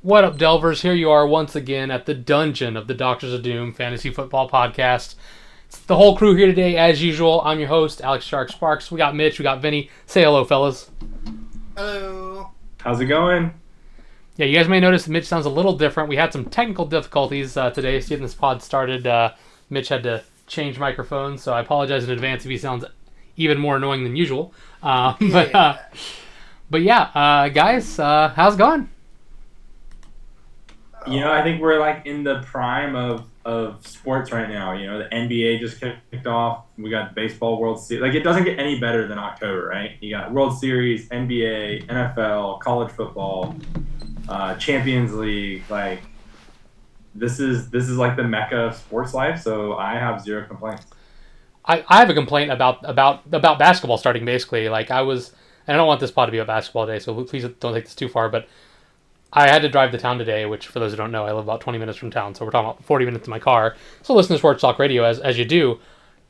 What up, Delvers? Here you are once again at the dungeon of the Doctors of Doom Fantasy Football Podcast. It's the whole crew here today, as usual. I'm your host, Alex Shark Sparks. We got Mitch, we got Vinny. Say hello, fellas. Hello. How's it going? Yeah, you guys may notice Mitch sounds a little different. We had some technical difficulties today getting this pod started. Mitch had to change microphones, so I apologize in advance if he sounds even more annoying than usual. But yeah, guys, how's it going? I think we're like in the prime of sports right now. The NBA just kicked off. We got baseball World Series. Like, it doesn't get any better than October, right? You got World Series, NBA, NFL, college football, Champions League. Like, this is like the mecca of sports life. So I have zero complaints. I have a complaint about basketball starting, basically. Like, and I don't want this pod to be about basketball today, so please don't take this too far, but I had to drive to town today, which, for those who don't know, I live about 20 minutes from town, so we're talking about 40 minutes in my car. So listen to sports talk radio as you do,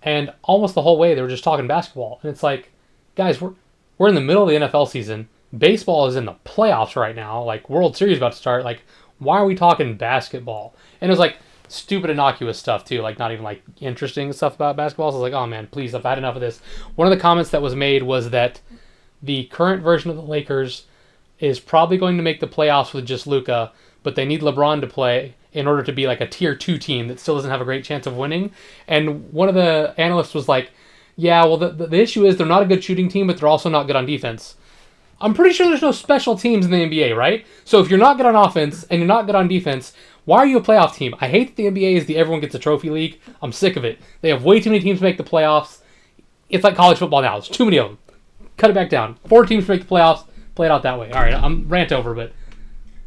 and almost the whole way they were just talking basketball. And it's like, guys, we're in the middle of the NFL season. Baseball is in the playoffs right now. Like, World Series about to start. Like, why are we talking basketball? And it was like stupid, innocuous stuff too, like not even like interesting stuff about basketball. So I was like, oh man, please, I've had enough of this. One of the comments that was made was that the current version of the Lakers is probably going to make the playoffs with just Luka, but they need LeBron to play in order to be like a tier 2 team that still doesn't have a great chance of winning. And one of the analysts was like, yeah, well, the issue is they're not a good shooting team, but they're also not good on defense. I'm pretty sure there's no special teams in the NBA, right? So if you're not good on offense and you're not good on defense, why are you a playoff team? I hate that the NBA is the everyone gets a trophy league. I'm sick of it. They have way too many teams to make the playoffs. It's like college football now. There's too many of them. Cut it back down. 4 teams to make the playoffs. Play it out that way. All right, I'm rant over, but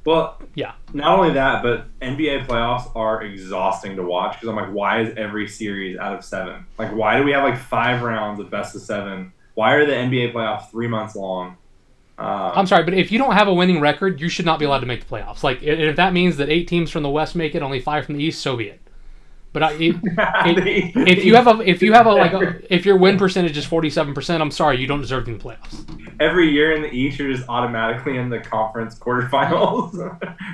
Well, yeah. Not only that, but NBA playoffs are exhausting to watch because I'm like, why is every series out of 7? Like, why do we have like 5 rounds of best of 7? Why are the NBA playoffs 3 months long? I'm sorry, but if you don't have a winning record, you should not be allowed to make the playoffs. Like, if that means that 8 teams from the West make it, only 5 from the East, so be it. But if your win percentage is 47%, I'm sorry, you don't deserve to be in the playoffs. Every year in the East, you're just automatically in the conference quarterfinals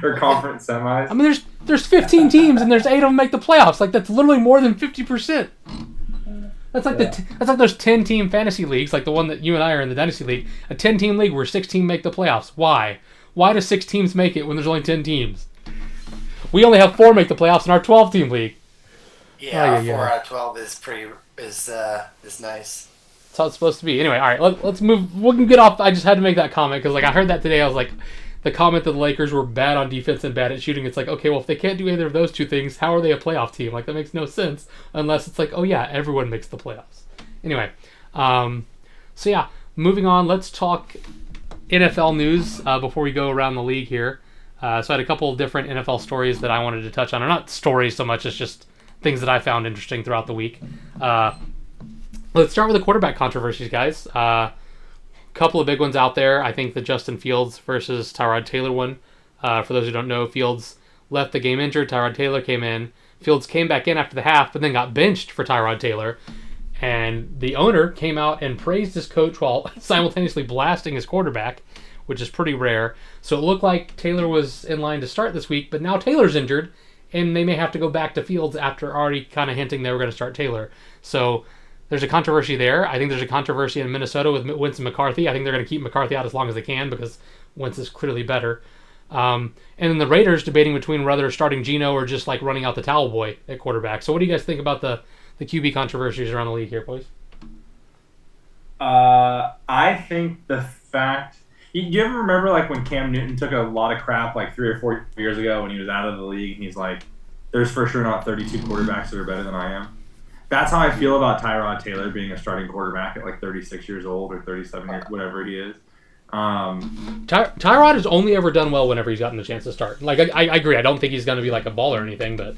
or conference semis. I mean, there's 15 teams and there's 8 of them make the playoffs. Like, that's literally more than 50%. That's like that's like those 10-team fantasy leagues, like the one that you and I are in, the Dynasty League. A 10-team league where 6 teams make the playoffs. Why? Why do 6 teams make it when there's only 10 teams? We only have 4 make the playoffs in our 12-team league. Yeah, 4 out of 12 is nice. That's how it's supposed to be. Anyway, all right, let's move. We can get off. I just had to make that comment because, like, I heard that today. I was like, the comment that the Lakers were bad on defense and bad at shooting. It's like, okay, well, if they can't do either of those 2 things, how are they a playoff team? Like, that makes no sense unless it's like, oh yeah, everyone makes the playoffs. Anyway, so yeah, moving on. Let's talk NFL news before we go around the league here. So I had a couple of different NFL stories that I wanted to touch on. Or not stories so much as just things that I found interesting throughout the week. Let's start with the quarterback controversies, guys. Couple of big ones out there. I think the Justin Fields versus Tyrod Taylor one. For those who don't know, Fields left the game injured. Tyrod Taylor came in. Fields came back in after the half, but then got benched for Tyrod Taylor. And the owner came out and praised his coach while simultaneously blasting his quarterback, which is pretty rare. So it looked like Taylor was in line to start this week, but now Taylor's injured, and they may have to go back to Fields after already kind of hinting they were going to start Taylor. So there's a controversy there. I think there's a controversy in Minnesota with Wentz and McCarthy. I think they're going to keep McCarthy out as long as they can because Wentz is clearly better. And then the Raiders debating between whether starting Geno or just like running out the towel boy at quarterback. So what do you guys think about the QB controversies around the league here, boys? I think the fact... You ever remember like when Cam Newton took a lot of crap like 3 or 4 years ago when he was out of the league and he's like, there's for sure not 32 quarterbacks that are better than I am? That's how I feel about Tyrod Taylor being a starting quarterback at like 36 years old or 37 years, whatever he is. Tyrod has only ever done well whenever he's gotten the chance to start. Like, I agree. I don't think he's going to be like a baller or anything, but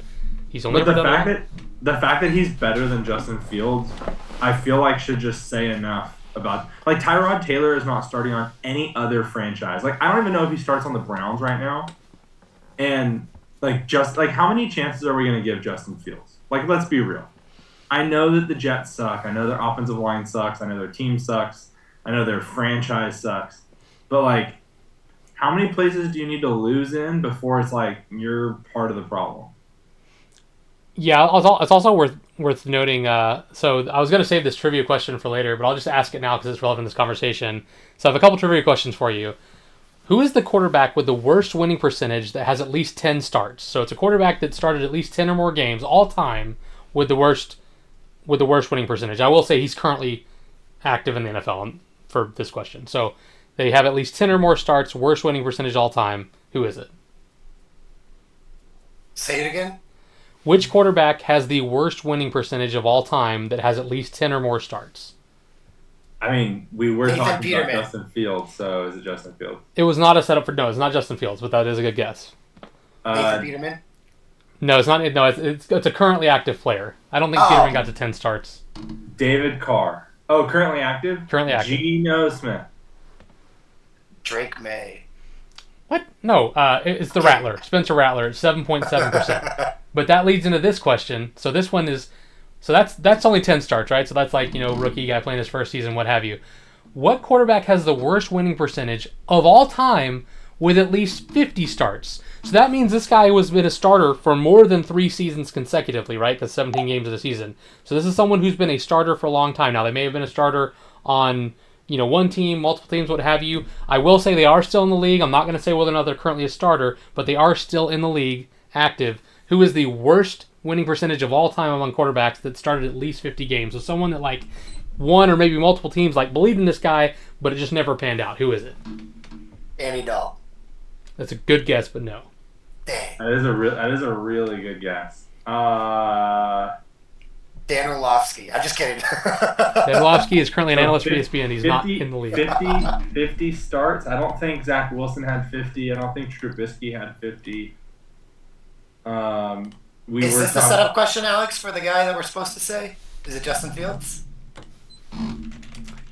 he's only ever done well. The fact that he's better than Justin Fields, I feel like should just say enough about... Like, Tyrod Taylor is not starting on any other franchise. Like, I don't even know if he starts on the Browns right now. And, like, how many chances are we going to give Justin Fields? Like, let's be real. I know that the Jets suck. I know their offensive line sucks. I know their team sucks. I know their franchise sucks. But, like, how many places do you need to lose in before it's like you're part of the problem? Yeah, it's also worth noting. So I was going to save this trivia question for later, but I'll just ask it now because it's relevant to this conversation. So I have a couple trivia questions for you. Who is the quarterback with the worst winning percentage that has at least 10 starts? So it's a quarterback that started at least 10 or more games all time with the worst winning percentage. I will say he's currently active in the NFL for this question. So they have at least 10 or more starts, worst winning percentage all time. Who is it? Say it again. Which quarterback has the worst winning percentage of all time that has at least 10 or more starts? I mean, we were Nathan talking Peterman. about Justin Fields, so is it Justin Fields? It was not a setup for... No, it's not Justin Fields, but that is a good guess. Nathan Peterman? No, it's not. No, it's a currently active player. I don't think Peterman got to 10 starts. David Carr. Oh, currently active? Currently active. Geno Smith. Drake May. What? No, it's the Rattler. Spencer Rattler, 7.7%. But that leads into this question. So this one is... So that's only 10 starts, right? So that's like, rookie guy playing his first season, what have you. What quarterback has the worst winning percentage of all time with at least 50 starts? So that means this guy was been a starter for more than 3 seasons consecutively, right? Because 17 games of the season. So this is someone who's been a starter for a long time now. They may have been a starter on, one team, multiple teams, what have you. I will say they are still in the league. I'm not going to say whether or not they're currently a starter, but they are still in the league, active. Who is the worst winning percentage of all time among quarterbacks that started at least 50 games? So someone that like one or maybe multiple teams like believed in this guy, but it just never panned out. Who is it? Andy Dalton. That's a good guess, but no. Dang. That is a really good guess. Dan Orlovsky. I'm just kidding. Dan Orlovsky is currently an analyst for ESPN. He's 50, not in the league. 50 starts. I don't think Zach Wilson had 50. I don't think Trubisky had 50. Is this the setup question, Alex, for the guy that we're supposed to say? Is it Justin Fields?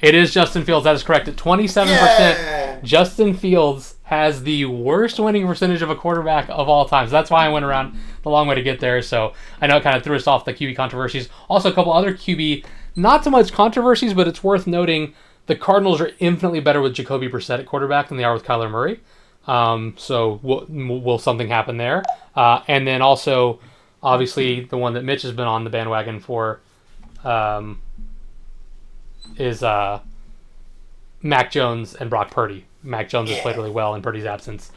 It is Justin Fields. That is correct. At 27%, Yeah. Justin Fields has the worst winning percentage of a quarterback of all time. So that's why I went around the long way to get there. So I know it kind of threw us off the QB controversies. Also, a couple other QB, not so much controversies, but it's worth noting the Cardinals are infinitely better with Jacoby Brissett at quarterback than they are with Kyler Murray. So will something happen there? And then also, obviously, the one that Mitch has been on the bandwagon for is Mac Jones and Brock Purdy. Mac Jones has played really well in Purdy's absence.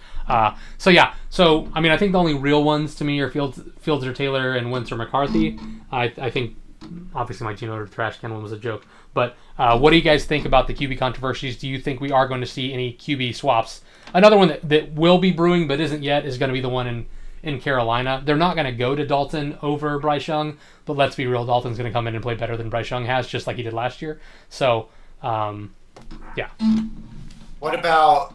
So I mean, I think the only real ones to me are Fields or Taylor and Wentz or McCarthy. I think obviously my Geno or trash can one was a joke. But what do you guys think about the QB controversies? Do you think we are going to see any QB swaps? Another one that will be brewing but isn't yet is going to be the one in Carolina. They're not going to go to Dalton over Bryce Young, but let's be real, Dalton's going to come in and play better than Bryce Young has, just like he did last year. So, yeah. What about,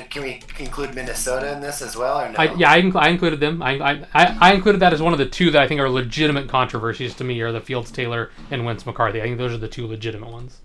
can we include Minnesota in this as well, or no? I included them. I included that as one of the two that I think are legitimate controversies to me, are the Fields, Taylor, and Wentz McCarthy. I think those are the two legitimate ones.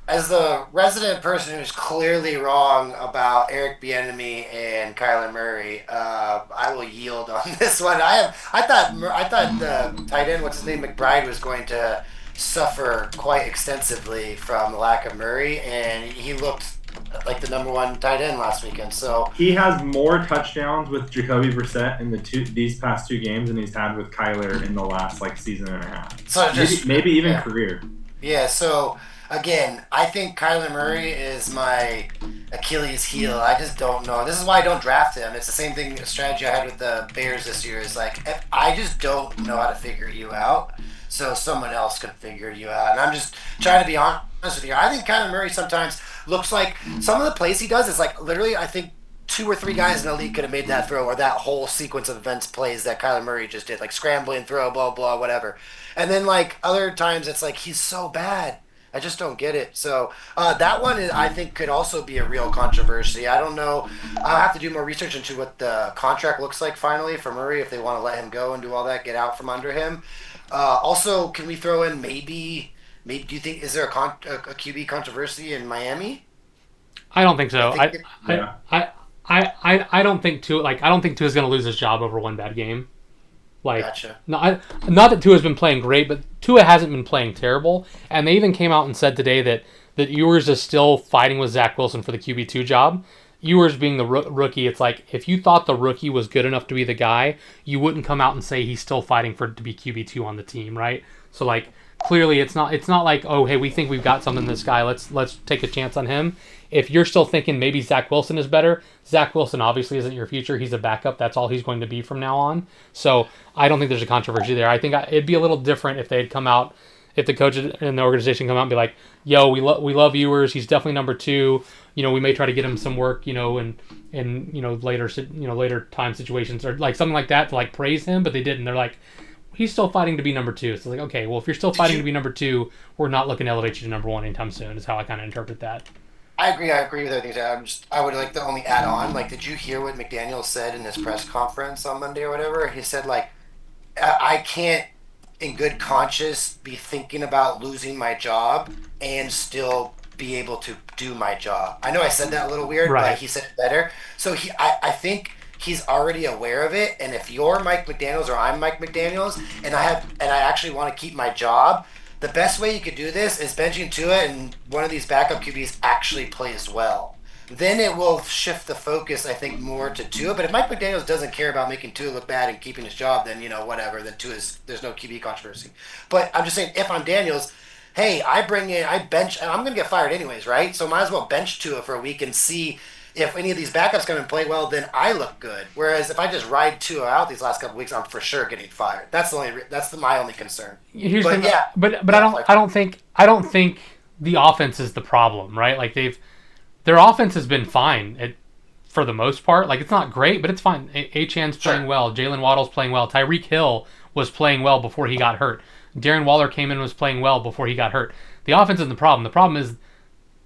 As the resident person who's clearly wrong about Eric Bieniemy and Kyler Murray, I will yield on this one. I thought the tight end, what's his name, McBride, was going to suffer quite extensively from the lack of Murray, and he looked like the number one tight end last weekend. So he has more touchdowns with Jacoby Brissett in these past 2 games than he's had with Kyler in the last season and a half. So maybe even career. Yeah. So. Again, I think Kyler Murray is my Achilles heel. I just don't know. This is why I don't draft him. It's the same thing, strategy I had with the Bears this year. Is I just don't know how to figure you out, so someone else can figure you out. And I'm just trying to be honest with you. I think Kyler Murray sometimes looks like some of the plays he does is literally, I think 2 or 3 guys in the league could have made that throw, or that whole sequence of events plays that Kyler Murray just did, scrambling, throw, blah, blah, whatever. And then other times it's he's so bad. I just don't get it. So that one, I think, could also be a real controversy. I don't know. I'll have to do more research into what the contract looks like finally for Murray, if they want to let him go and do all that, get out from under him. Also, can we throw in maybe do you think, is there a QB controversy in Miami? I don't think so. I don't think Tua. I don't think Tua's going to lose his job over one bad game. Gotcha. Not that Tua's been playing great, but Tua hasn't been playing terrible. And they even came out and said today that Ewers is still fighting with Zach Wilson for the QB2 job. Ewers being the rookie, it's like if you thought the rookie was good enough to be the guy, you wouldn't come out and say he's still fighting for to be QB2 on the team, right? So like clearly it's not like, oh hey, we think we've got something in this guy, let's take a chance on him. If you're still thinking maybe Zach Wilson is better, Zach Wilson obviously isn't your future. He's a backup. That's all he's going to be from now on. So I don't think there's a controversy there. I think it'd be a little different if they had come out, if the coach and the organization come out and be like, yo, we love Ewers. He's definitely number 2. We may try to get him some work, and later time situations or like something like that to like praise him, but they didn't. They're like, he's still fighting to be number 2. So it's like, okay, well, if you're still fighting to be number 2, we're not looking to elevate you to number 1 anytime soon. Is how I kind of interpret that. I agree with everything. I would like to only add on. Like, did you hear what McDaniel said in his press conference on Monday or whatever? He said like, I can't, in good conscience, be thinking about losing my job and still be able to do my job. I know I said that a little weird, right. But he said it better. So I think he's already aware of it. And if you're Mike McDaniels or I'm Mike McDaniels, and I actually want to keep my job, the best way you could do this is benching Tua and one of these backup QBs actually plays well. Then it will shift the focus, I think, more to Tua. But if Mike McDaniels doesn't care about making Tua look bad and keeping his job, then, whatever. Then there's no QB controversy. But I'm just saying, if I'm Daniels, hey, I bench, and I'm going to get fired anyways, right? So might as well bench Tua for a week and see if any of these backups come and play well, then I look good. Whereas if I just ride Tua out these last couple weeks, I'm for sure getting fired. That's my only concern. But I don't think the offense is the problem, right? Like their offense has been fine for the most part. Like it's not great, but it's fine. Achan's playing well. Jalen Waddle's playing well. Tyreek Hill was playing well before he got hurt. Darren Waller came in and was playing well before he got hurt. The offense isn't the problem. The problem is,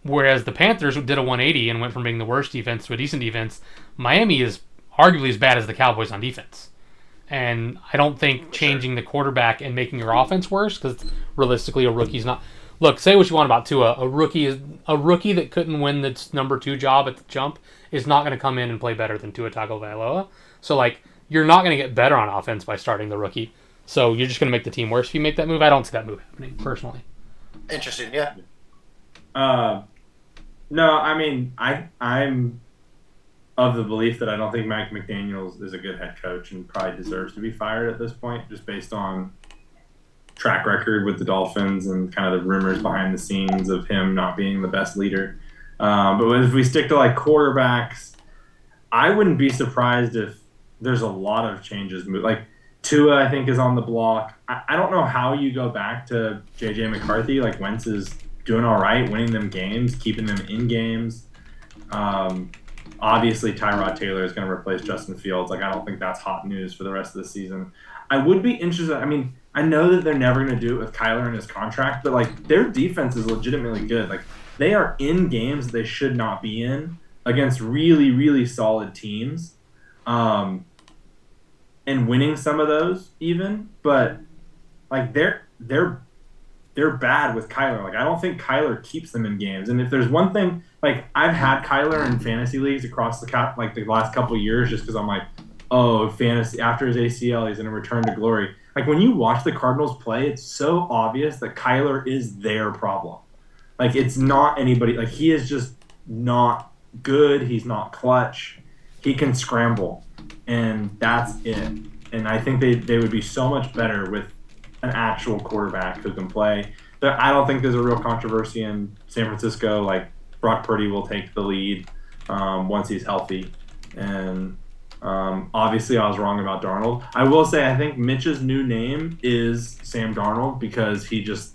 whereas the Panthers did a 180 and went from being the worst defense to a decent defense, Miami is arguably as bad as the Cowboys on defense. And I don't think changing the quarterback and making your offense worse, because realistically a rookie's not... Look, say what you want about Tua. A rookie that couldn't win the number 2 job at the jump is not going to come in and play better than Tua Tagovailoa. So, like, you're not going to get better on offense by starting the rookie. So you're just going to make the team worse if you make that move. I don't see that move happening, personally. Interesting, yeah. No, I mean, I'm of the belief that I don't think Mike McDaniels is a good head coach and probably deserves to be fired at this point, just based on track record with the Dolphins and kind of the rumors behind the scenes of him not being the best leader. But if we stick to like quarterbacks, I wouldn't be surprised if there's a lot of changes. Like Tua, I think, is on the block. I don't know how you go back to J.J. McCarthy. Like Wentz is doing all right, winning them games, keeping them in games. Obviously, Tyrod Taylor is going to replace Justin Fields. Like, I don't think that's hot news for the rest of the season. I would be interested. I mean, I know that they're never going to do it with Kyler and his contract, but, like, their defense is legitimately good. Like, they are in games they should not be in against really, really solid teams. And winning some of those even, but like they're bad with Kyler. Like I don't think Kyler keeps them in games. And if there's one thing, like I've had Kyler in fantasy leagues across the last couple of years, just because I'm like, oh, fantasy after his ACL, he's gonna return to glory. Like when you watch the Cardinals play, it's so obvious that Kyler is their problem. Like it's not anybody. Like he is just not good. He's not clutch. He can scramble. And that's it. And I think they would be so much better with an actual quarterback who can play. I don't think there's a real controversy in San Francisco. Like, Brock Purdy will take the lead once he's healthy. And obviously I was wrong about Darnold. I will say I think Mitch's new name is Sam Darnold because he just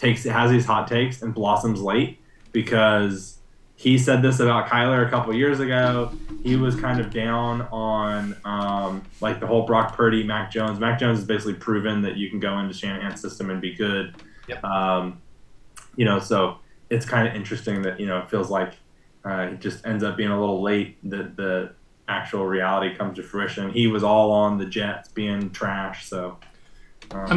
has these hot takes and blossoms late because he said this about Kyler a couple years ago. He was kind of down on like the whole Brock Purdy, Mac Jones. Mac Jones has basically proven that you can go into Shanahan's system and be good. Yep. So it's kind of interesting that, it feels like he just ends up being a little late that the actual reality comes to fruition. He was all on the Jets being trash, so... I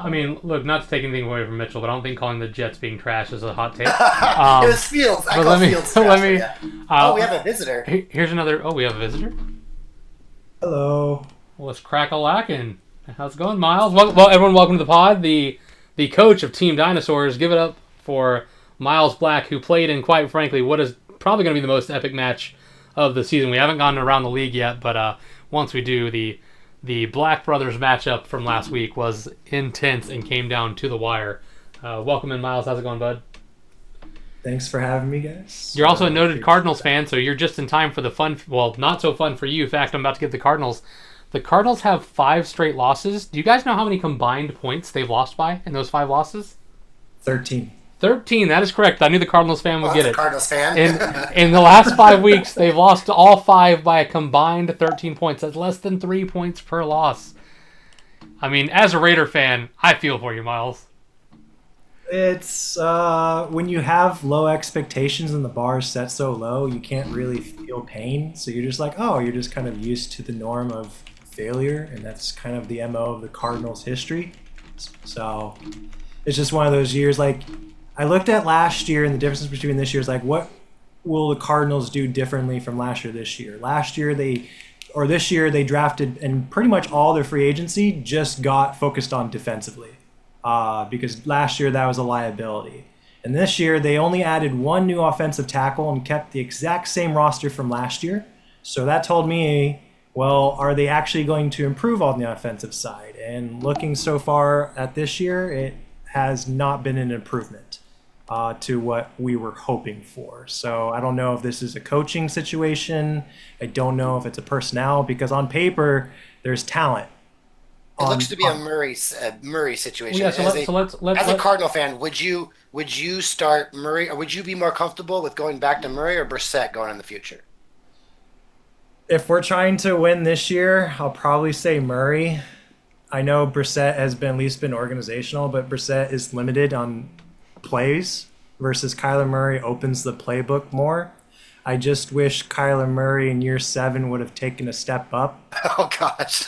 mean, look, not to take anything away from Mitchell, but I don't think calling the Jets being trash is a hot take. It was Fields. I call Fields trash. We have a visitor. Here's another... Oh, we have a visitor? Hello. Well, it's crack-a-lackin'. How's it going, Miles? Well, everyone, welcome to the pod. The coach of Team Dinosaurs. Give it up for Miles Black, who played in, quite frankly, what is probably going to be the most epic match of the season. We haven't gone around the league yet, but once we do, the Black Brothers matchup from last week was intense and came down to the wire. Welcome in, Miles. How's it going, bud? Thanks for having me, guys. You're also a noted Cardinals fan, so you're just in time for the fun. Well, not so fun for you. In fact, I'm about to get the Cardinals. The Cardinals have 5 straight losses. Do you guys know how many combined points they've lost by in those 5 losses? 13. 13, that is correct. I knew the Cardinals fan would get it. Cardinals fan. In the last 5 weeks, they've lost all 5 by a combined 13 points. That's less than 3 points per loss. I mean, as a Raider fan, I feel for you, Miles. It's when you have low expectations and the bar is set so low, you can't really feel pain. So you're just like, oh, you're just kind of used to the norm of failure, and that's kind of the MO of the Cardinals' history. So it's just one of those years. Like, I looked at last year, and the difference between this year is like, what will the Cardinals do differently from last year this year? This year they drafted, and pretty much all their free agency just got focused on defensively. Because last year that was a liability. And this year they only added 1 new offensive tackle and kept the exact same roster from last year. So that told me, well, are they actually going to improve on the offensive side? And looking so far at this year, it has not been an improvement to what we were hoping for. So I don't know if this is a coaching situation. I don't know if it's a personnel, because on paper there's talent. It looks to be a Murray situation. Well, yeah, so let's as a Cardinal fan, would you start Murray, or would you be more comfortable with going back to Murray or Brissett going in the future? If we're trying to win this year, I'll probably say Murray. I know Brissett has at least been organizational, but Brissett is limited on plays versus Kyler Murray opens the playbook more. I just wish Kyler Murray in year 7 would have taken a step up. Oh gosh.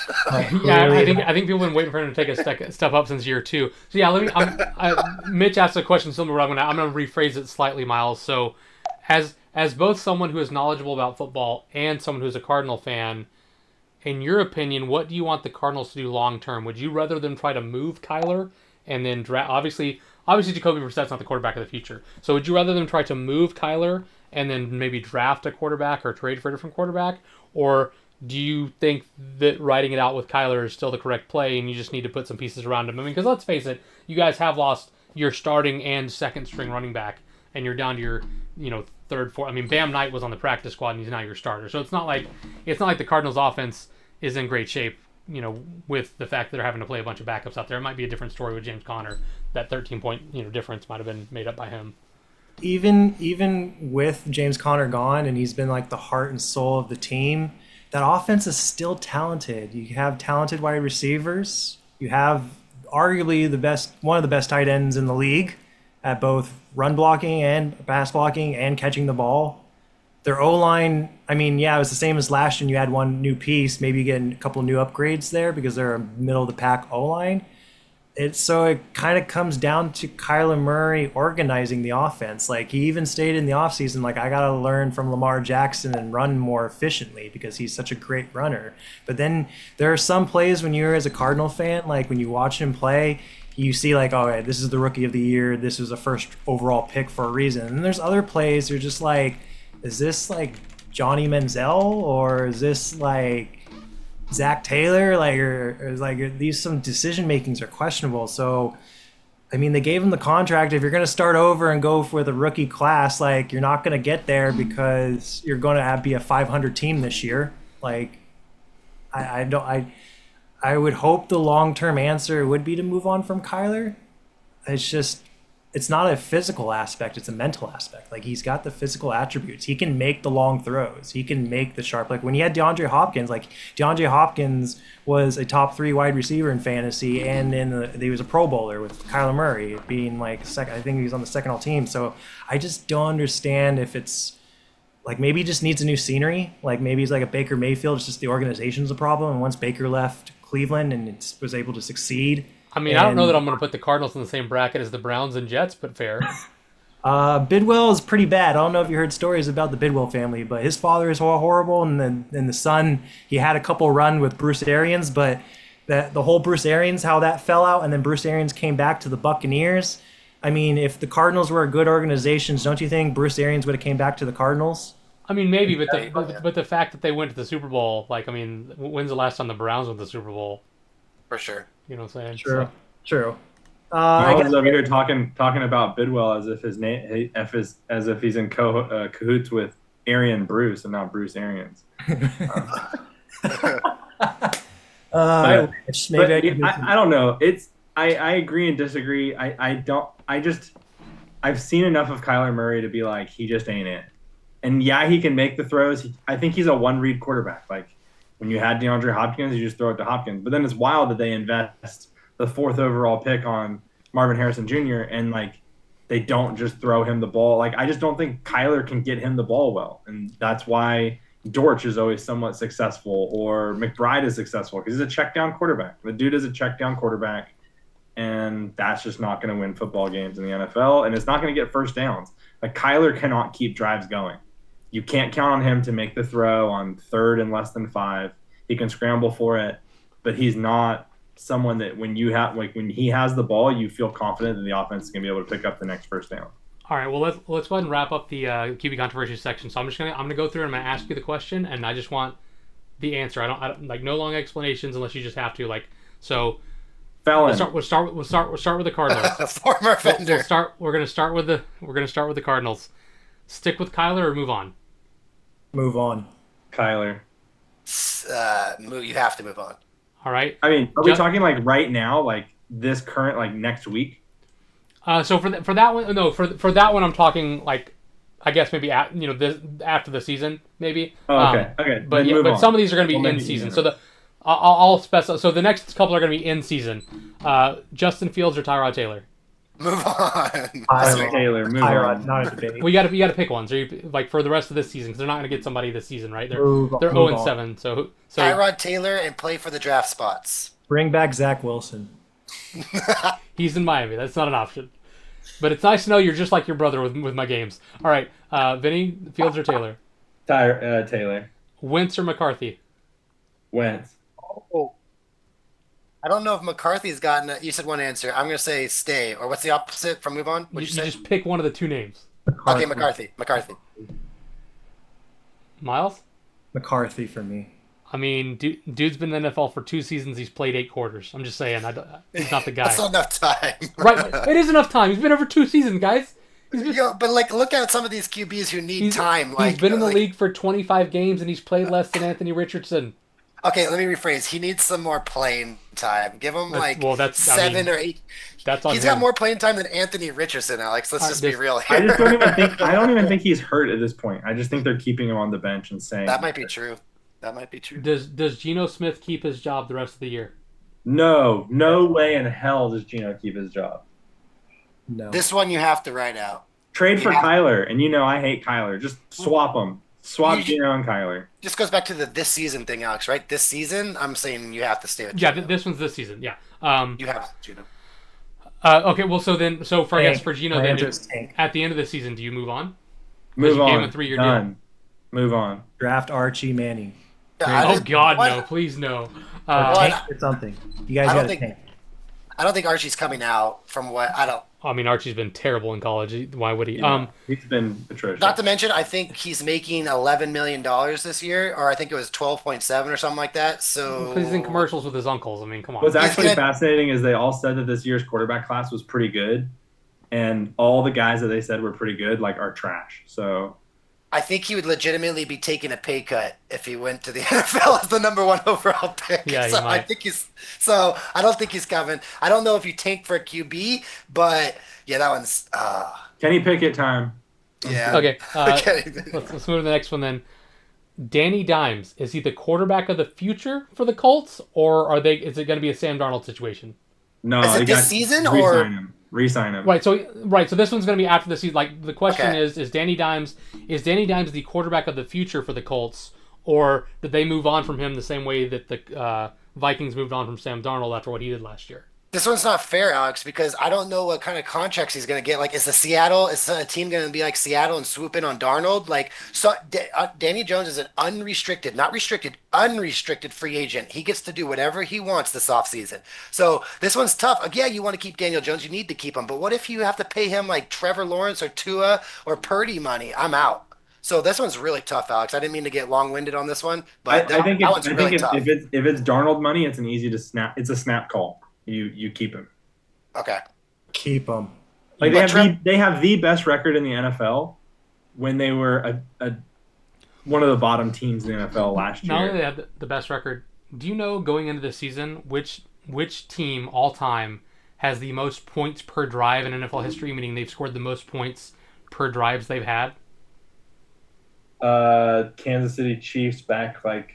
Yeah, I think people have been waiting for him to take a step up since year 2. So yeah, Mitch asked a question similar, but I'm going to rephrase it slightly, Miles. So, as both someone who is knowledgeable about football and someone who is a Cardinal fan, in your opinion, what do you want the Cardinals to do long term? Would you rather them try to move Kyler and then draft? Obviously, Jacoby Brissett's not the quarterback of the future. So would you rather them try to move Kyler and then maybe draft a quarterback or trade for a different quarterback? Or do you think that writing it out with Kyler is still the correct play and you just need to put some pieces around him? I mean, because let's face it, you guys have lost your starting and second string running back, and you're down to your, third, fourth. I mean, Bam Knight was on the practice squad and he's now your starter. So it's not like the Cardinals offense is in great shape, with the fact that they're having to play a bunch of backups out there. It might be a different story with James Conner. That 13-point, difference might have been made up by him. Even with James Conner gone, and he's been like the heart and soul of the team, that offense is still talented. You have talented wide receivers. You have arguably one of the best tight ends in the league at both run blocking and pass blocking and catching the ball. Their O-line, I mean, yeah, it was the same as last year, and you had one new piece. Maybe you get a couple new upgrades there because they're a middle-of-the-pack O-line. So it kind of comes down to Kyler Murray organizing the offense. Like, he even stated in the offseason, like, I got to learn from Lamar Jackson and run more efficiently because he's such a great runner. But then there are some plays when you're as a Cardinal fan, like when you watch him play, you see like, oh, right, this is the rookie of the year. This was a first overall pick for a reason. And there's other plays you're just like, is this like Johnny Manziel or is this like Zach Taylor? Like, or like these some decision makings are questionable. So, I mean, they gave him the contract. If you're going to start over and go with a rookie class, like you're not going to get there because you're going to be a 500 team this year. Like, I would hope the long-term answer would be to move on from Kyler. It's not a physical aspect, it's a mental aspect. Like, he's got the physical attributes. He can make the long throws. He can make the sharp, like when he had DeAndre Hopkins was a top 3 wide receiver in fantasy, and he was a Pro Bowler with Kyler Murray being like second. I think he was on the second all team. So I just don't understand if it's like maybe he just needs a new scenery. Like maybe he's like a Baker Mayfield. It's just the organization's a problem. And once Baker left Cleveland and was able to succeed. I mean, I don't know that I'm going to put the Cardinals in the same bracket as the Browns and Jets, but fair. Bidwell is pretty bad. I don't know if you heard stories about the Bidwell family, but his father is horrible, and the son, he had a couple run with Bruce Arians, but the whole Bruce Arians, how that fell out, and then Bruce Arians came back to the Buccaneers. I mean, if the Cardinals were a good organization, don't you think Bruce Arians would have came back to the Cardinals? I mean, maybe, but Yeah, yeah. but the fact that they went to the Super Bowl, like, I mean, when's the last time the Browns went to the Super Bowl? For sure. You know what I'm saying? True. So, True. I I guess was over here talking about Bidwell as if his name as if he's in cahoots with Arian Bruce and not Bruce Arians. I wish. Maybe I could. I don't know. I agree and disagree. I've seen enough of Kyler Murray to be like, he just ain't it. And yeah, he can make the throws. I think he's a one-read quarterback. Like when you had DeAndre Hopkins, you just throw it to Hopkins. But then it's wild that they invest the 4th overall pick on Marvin Harrison Jr. and like they don't just throw him the ball. Like I just don't think Kyler can get him the ball well, and that's why Dortch is always somewhat successful or McBride is successful because he's a check down quarterback. The dude is a check down quarterback, and that's just not going to win football games in the NFL, and it's not going to get first downs. Like Kyler cannot keep drives going. You can't count on him to make the throw on 3rd and less than 5. He can scramble for it, but he's not someone that when he has the ball, you feel confident that the offense is going to be able to pick up the next first down. all right, well let's go ahead and wrap up the QB controversy section. So I'm gonna go through and I'm gonna ask you the question, and I just want the answer. I don't like no long explanations unless you just have to. Like so, Felon. we'll start with the Cardinals. Former offender. We're gonna start with the Cardinals. Stick with Kyler or move on. Move on. Kyler. You have to move on. All right. I mean, are we talking like right now, like this current, like next week? So for that one, no, for that one, I'm talking like, I guess maybe after the season, maybe. Oh, okay, okay. But Then move on. some of these are going to be We'll in make it season. easier. So I'll specify. So the next couple are going to be in season. Justin Fields or Tyrod Taylor. Move on. Taylor, move Tyrod, on. not a debate. Well, you got to pick one. So you like for the rest of this season because they're not going to get somebody this season, right? They're Move 0-7. So Tyrod Taylor and play for the draft spots. Bring back Zach Wilson. he's in Miami. That's not an option. But it's nice to know you're just like your brother with my games. All right, Vinny, Fields or Taylor? Taylor. Wentz or McCarthy? Wentz. Oh. I don't know if McCarthy's gotten you said one answer. I'm going to say stay. Or what's the opposite from move on? You What'd you say? just pick one of the two names. Okay, McCarthy. Miles? McCarthy for me. I mean, dude's been in the NFL for 2 seasons. He's played 8 quarters. I'm just saying, he's not the guy. That's not enough time. Right, it is enough time. He's been over 2 seasons, guys. But like, look at some of these QBs who need time. Like, he's been in the league for 25 games, and he's played less than Anthony Richardson. Okay, let me rephrase. He needs some more playing time. Give him that's 7 or 8. That's on He's him. got more playing time than Anthony Richardson, Alex. Let's just be real here. I just don't even think. I don't even think he's hurt at this point. I just think they're keeping him on the bench and saying That might be true. Does Geno Smith keep his job the rest of the year? No way in hell does Geno keep his job. No. This one you have to write out. Trade for Yeah. Kyler, and I hate Kyler. Just swap them. Swap Geno and Kyler. Just goes back to this season thing, Alex, right? This season, I'm saying you have to stay with Yeah, Geno. this one's this season. Yeah. You have Geno. Okay. Well, so I guess for Geno, then Tank. at the end of the season, do you move on? Move you gave him on. a 3-year Done. deal. Move on. Draft Archie Manning. Oh God, no! Please no. Tank or something. You guys I got don't to think- tank. I don't think Archie's coming out from what I don't. I mean, Archie's been terrible in college. Why would he? Yeah, he's been atrocious. Not to mention, I think he's making $11 million this year, or I think it was 12.7 or something like that. So Because he's in commercials with his uncles. I mean, come on. What's actually gonna- fascinating is they all said that this year's quarterback class was pretty good, and all the guys that they said were pretty good are trash. So I think he would legitimately be taking a pay cut if he went to the NFL as the number 1 overall pick. Yeah, he so might. I don't think he's coming. I don't know if you tank for a QB, but yeah, that one's Kenny Pickett time. yeah. Okay. Okay. Let's move to the next one then. Danny Dimes, is he the quarterback of the future for the Colts, or is it going to be a Sam Darnold situation? No, Is it they this got- season, re-sign or- him? Re-sign him. Right. So this one's going to be after the season. Like the question Okay. is Danny Dimes the quarterback of the future for the Colts, or did they move on from him the same way that the Vikings moved on from Sam Darnold after what he did last year? This one's not fair, Alex, because I don't know what kind of contracts he's going to get. Like, is a team going to be like Seattle and swoop in on Darnold? Like, so Danny Jones is an unrestricted, not restricted, unrestricted free agent. He gets to do whatever he wants this offseason. So this one's tough. Yeah, you want to keep Daniel Jones, you need to keep him. But what if you have to pay him like Trevor Lawrence or Tua or Purdy money? I'm out. So this one's really tough, Alex. I didn't mean to get long-winded on this one, but that one's really tough. If it's Darnold money, it's an easy to snap. It's a snap call. You keep him. Okay. Keep them. Like they have the best record in the NFL when they were a one of the bottom teams in the NFL last year. Not only they had the best record, do you know going into the season which team all time has the most points per drive in NFL history, meaning they've scored the most points per drives they've had? Kansas City Chiefs back like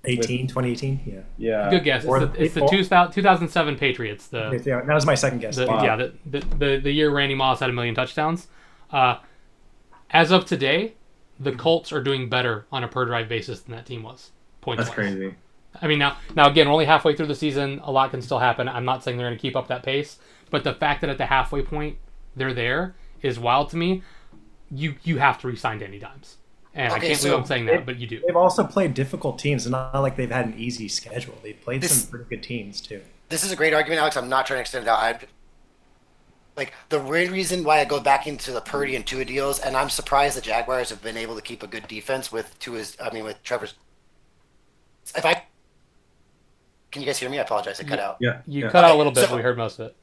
2018? Yeah. Yeah. Good guess. It's the 2007 Patriots. That was my second guess. Wow. Yeah, the year Randy Moss had 1 million touchdowns. As of today, the Colts are doing better on a per drive basis than that team was. That's crazy. I mean, now again, we're only halfway through the season. A lot can still happen. I'm not saying they're going to keep up that pace, but the fact that at the halfway point they're there is wild to me. You have to re-sign Danny Dimes. And I can't believe I'm saying that, but you do. They've also played difficult teams. It's not like they've had an easy schedule. They've played some pretty good teams, too. This is a great argument, Alex. I'm not trying to extend it out. The real reason why I go back into the Purdy and Tua deals, and I'm surprised the Jaguars have been able to keep a good defense with Trevor's. Can you guys hear me? I apologize. I cut out. Yeah. You cut out a little bit, but we heard most of it.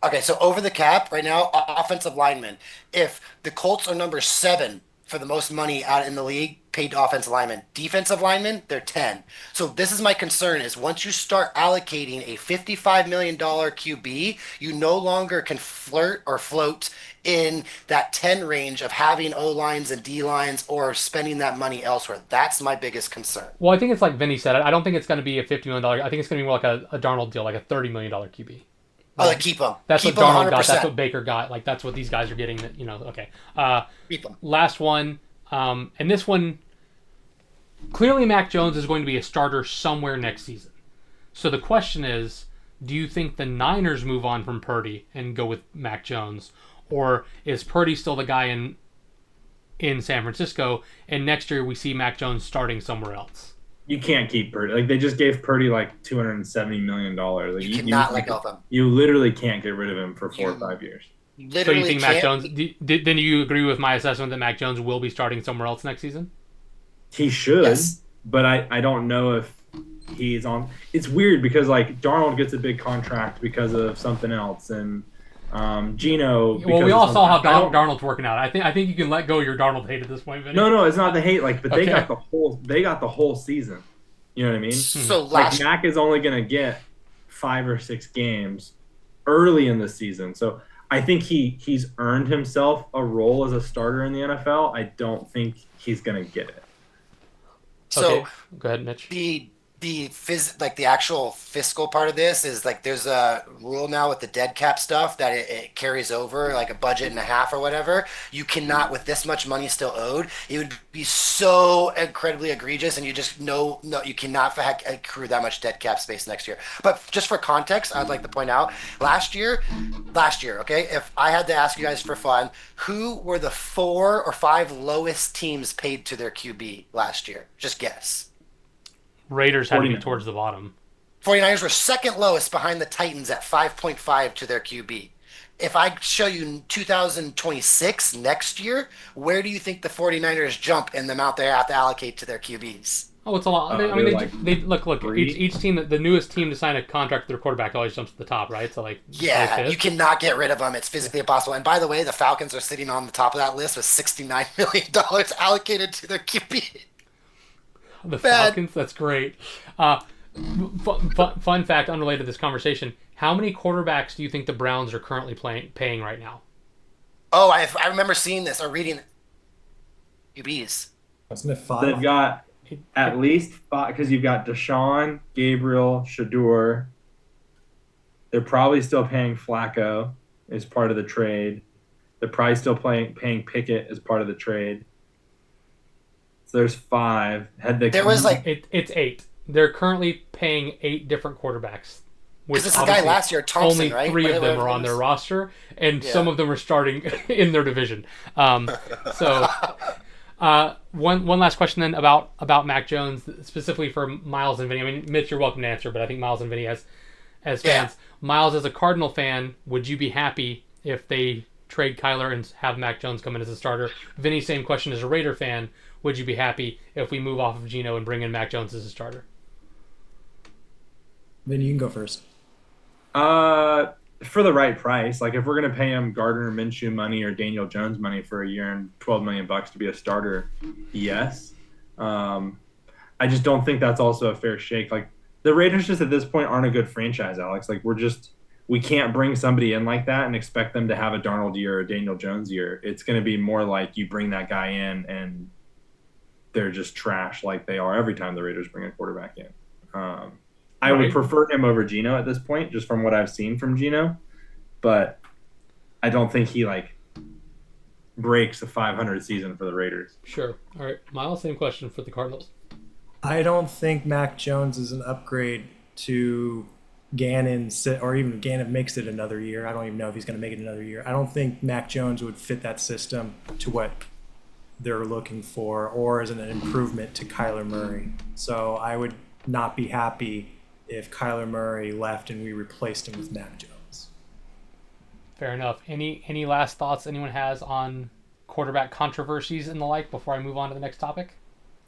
Okay, so over the cap right now, offensive linemen. If the Colts are number 7 for the most money out in the league, paid to offensive linemen. Defensive linemen, they're 10. So this is my concern is once you start allocating a $55 million QB, you no longer can flirt or float in that 10 range of having O-lines and D-lines or spending that money elsewhere. That's my biggest concern. Well, I think it's like Vinny said. I don't think it's going to be a $50 million. I think it's going to be more like a Darnold deal, like a $30 million QB. Keep them. That's keep what Darnold 100%. got. That's what Baker got. Like, that's what these guys are getting. Okay. Keep them. Last one. And this one, clearly Mac Jones is going to be a starter somewhere next season. So the question is, do you think the Niners move on from Purdy and go with Mac Jones? Or is Purdy still the guy in San Francisco, and next year we see Mac Jones starting somewhere else? You can't keep Purdy. Like, they just gave Purdy like $270 million. Like, you cannot let go of him. You literally can't get rid of him for 4 or 5 years. So you think Mac Jones? Then you agree with my assessment that Mac Jones will be starting somewhere else next season? He should, yes. But I don't know if he's on. It's weird because like Darnold gets a big contract because of something else, and Geno. Well, we all saw how Darnold's working out. I think you can let go of your Darnold hate at this point, Vinny. No, it's not the hate. Like, but they got the whole season. You know what I mean? So like Mac is only gonna get 5 or 6 games early in the season, so. I think he's earned himself a role as a starter in the NFL. I don't think he's going to get it. So go ahead, Mitch. The actual fiscal part of this is like there's a rule now with the dead cap stuff that it carries over like a budget and a half or whatever. You cannot, with this much money still owed, it would be so incredibly egregious, and you just no you cannot accrue that much dead cap space next year. But just for context, I'd like to point out last year, okay, if I had to ask you guys for fun, who were the 4 or 5 lowest teams paid to their QB last year? Just guess. Raiders had to be towards the bottom. 49ers were second lowest behind the Titans at 5.5 to their QB. If I show you 2026 next year, where do you think the 49ers jump in the amount they have to allocate to their QBs? Oh, it's a lot. They look. Each team, the newest team to sign a contract with their quarterback always jumps to the top, right? So you cannot get rid of them. It's physically impossible. And by the way, the Falcons are sitting on the top of that list with $69 million allocated to their QB. The Falcons, that's great. Fun fact, unrelated to this conversation: how many quarterbacks do you think the Browns are currently paying right now? Oh, I remember seeing this or reading QBs. Wasn't it 5? They've got at least 5 because you've got Deshaun, Gabriel, Shador. They're probably still paying Flacco as part of the trade. They're probably still paying Pickett as part of the trade. So there's 5. It's 8. They're currently paying 8 different quarterbacks which it's the guy obviously last year, Thompson, only right? 3 of them Whatever are on his their name is. roster, and Yeah. some of them are starting in their division. So one last question then about Mac Jones, specifically for Miles and Vinny. I mean, Mitch, you're welcome to answer, but I think Miles and Vinny as fans. Yeah. Miles, as a Cardinal fan, would you be happy if they trade Kyler and have Mac Jones come in as a starter? Vinny, same question as a Raider fan. Would you be happy if we move off of Geno and bring in Mac Jones as a starter? Then you can go first. For the right price, like if we're gonna pay him Gardner Minshew money or Daniel Jones money for a year and $12 million to be a starter, yes. I just don't think that's also a fair shake. Like the Raiders just at this point aren't a good franchise, Alex. Like we can't bring somebody in like that and expect them to have a Darnold year or a Daniel Jones year. It's going to be more like you bring that guy in and they're just trash like they are every time the Raiders bring a quarterback in. I would prefer him over Geno at this point, just from what I've seen from Geno, but I don't think he breaks a 500 season for the Raiders. Sure. All right, Miles, same question for the Cardinals. I don't think Mac Jones is an upgrade to Gannon, or even Gannon makes it another year. I don't even know if he's going to make it another year. I don't think Mac Jones would fit that system to what they're looking for, or as an improvement to Kyler Murray. So I would not be happy if Kyler Murray left and we replaced him with Mac Jones. Fair enough. Any last thoughts anyone has on quarterback controversies and the like before I move on to the next topic?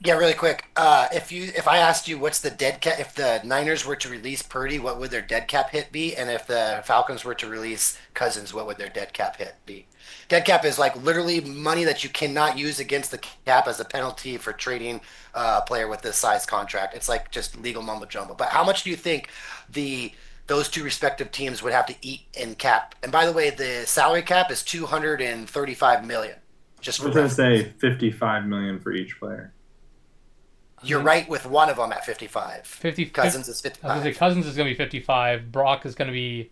Yeah, really quick. If I asked you what's the dead cap, if the Niners were to release Purdy, what would their dead cap hit be? And if the Falcons were to release Cousins, what would their dead cap hit be? Dead cap is like literally money that you cannot use against the cap as a penalty for trading a player with this size contract. It's like just legal mumbo jumbo. But how much do you think those two respective teams would have to eat in cap? And by the way, the salary cap is $235 million. Just I for was going to reference. say $55 million for each player. You're right with one of them at 55. 50. Cousins is I was gonna 55. say Cousins is gonna be 55. Brock is gonna be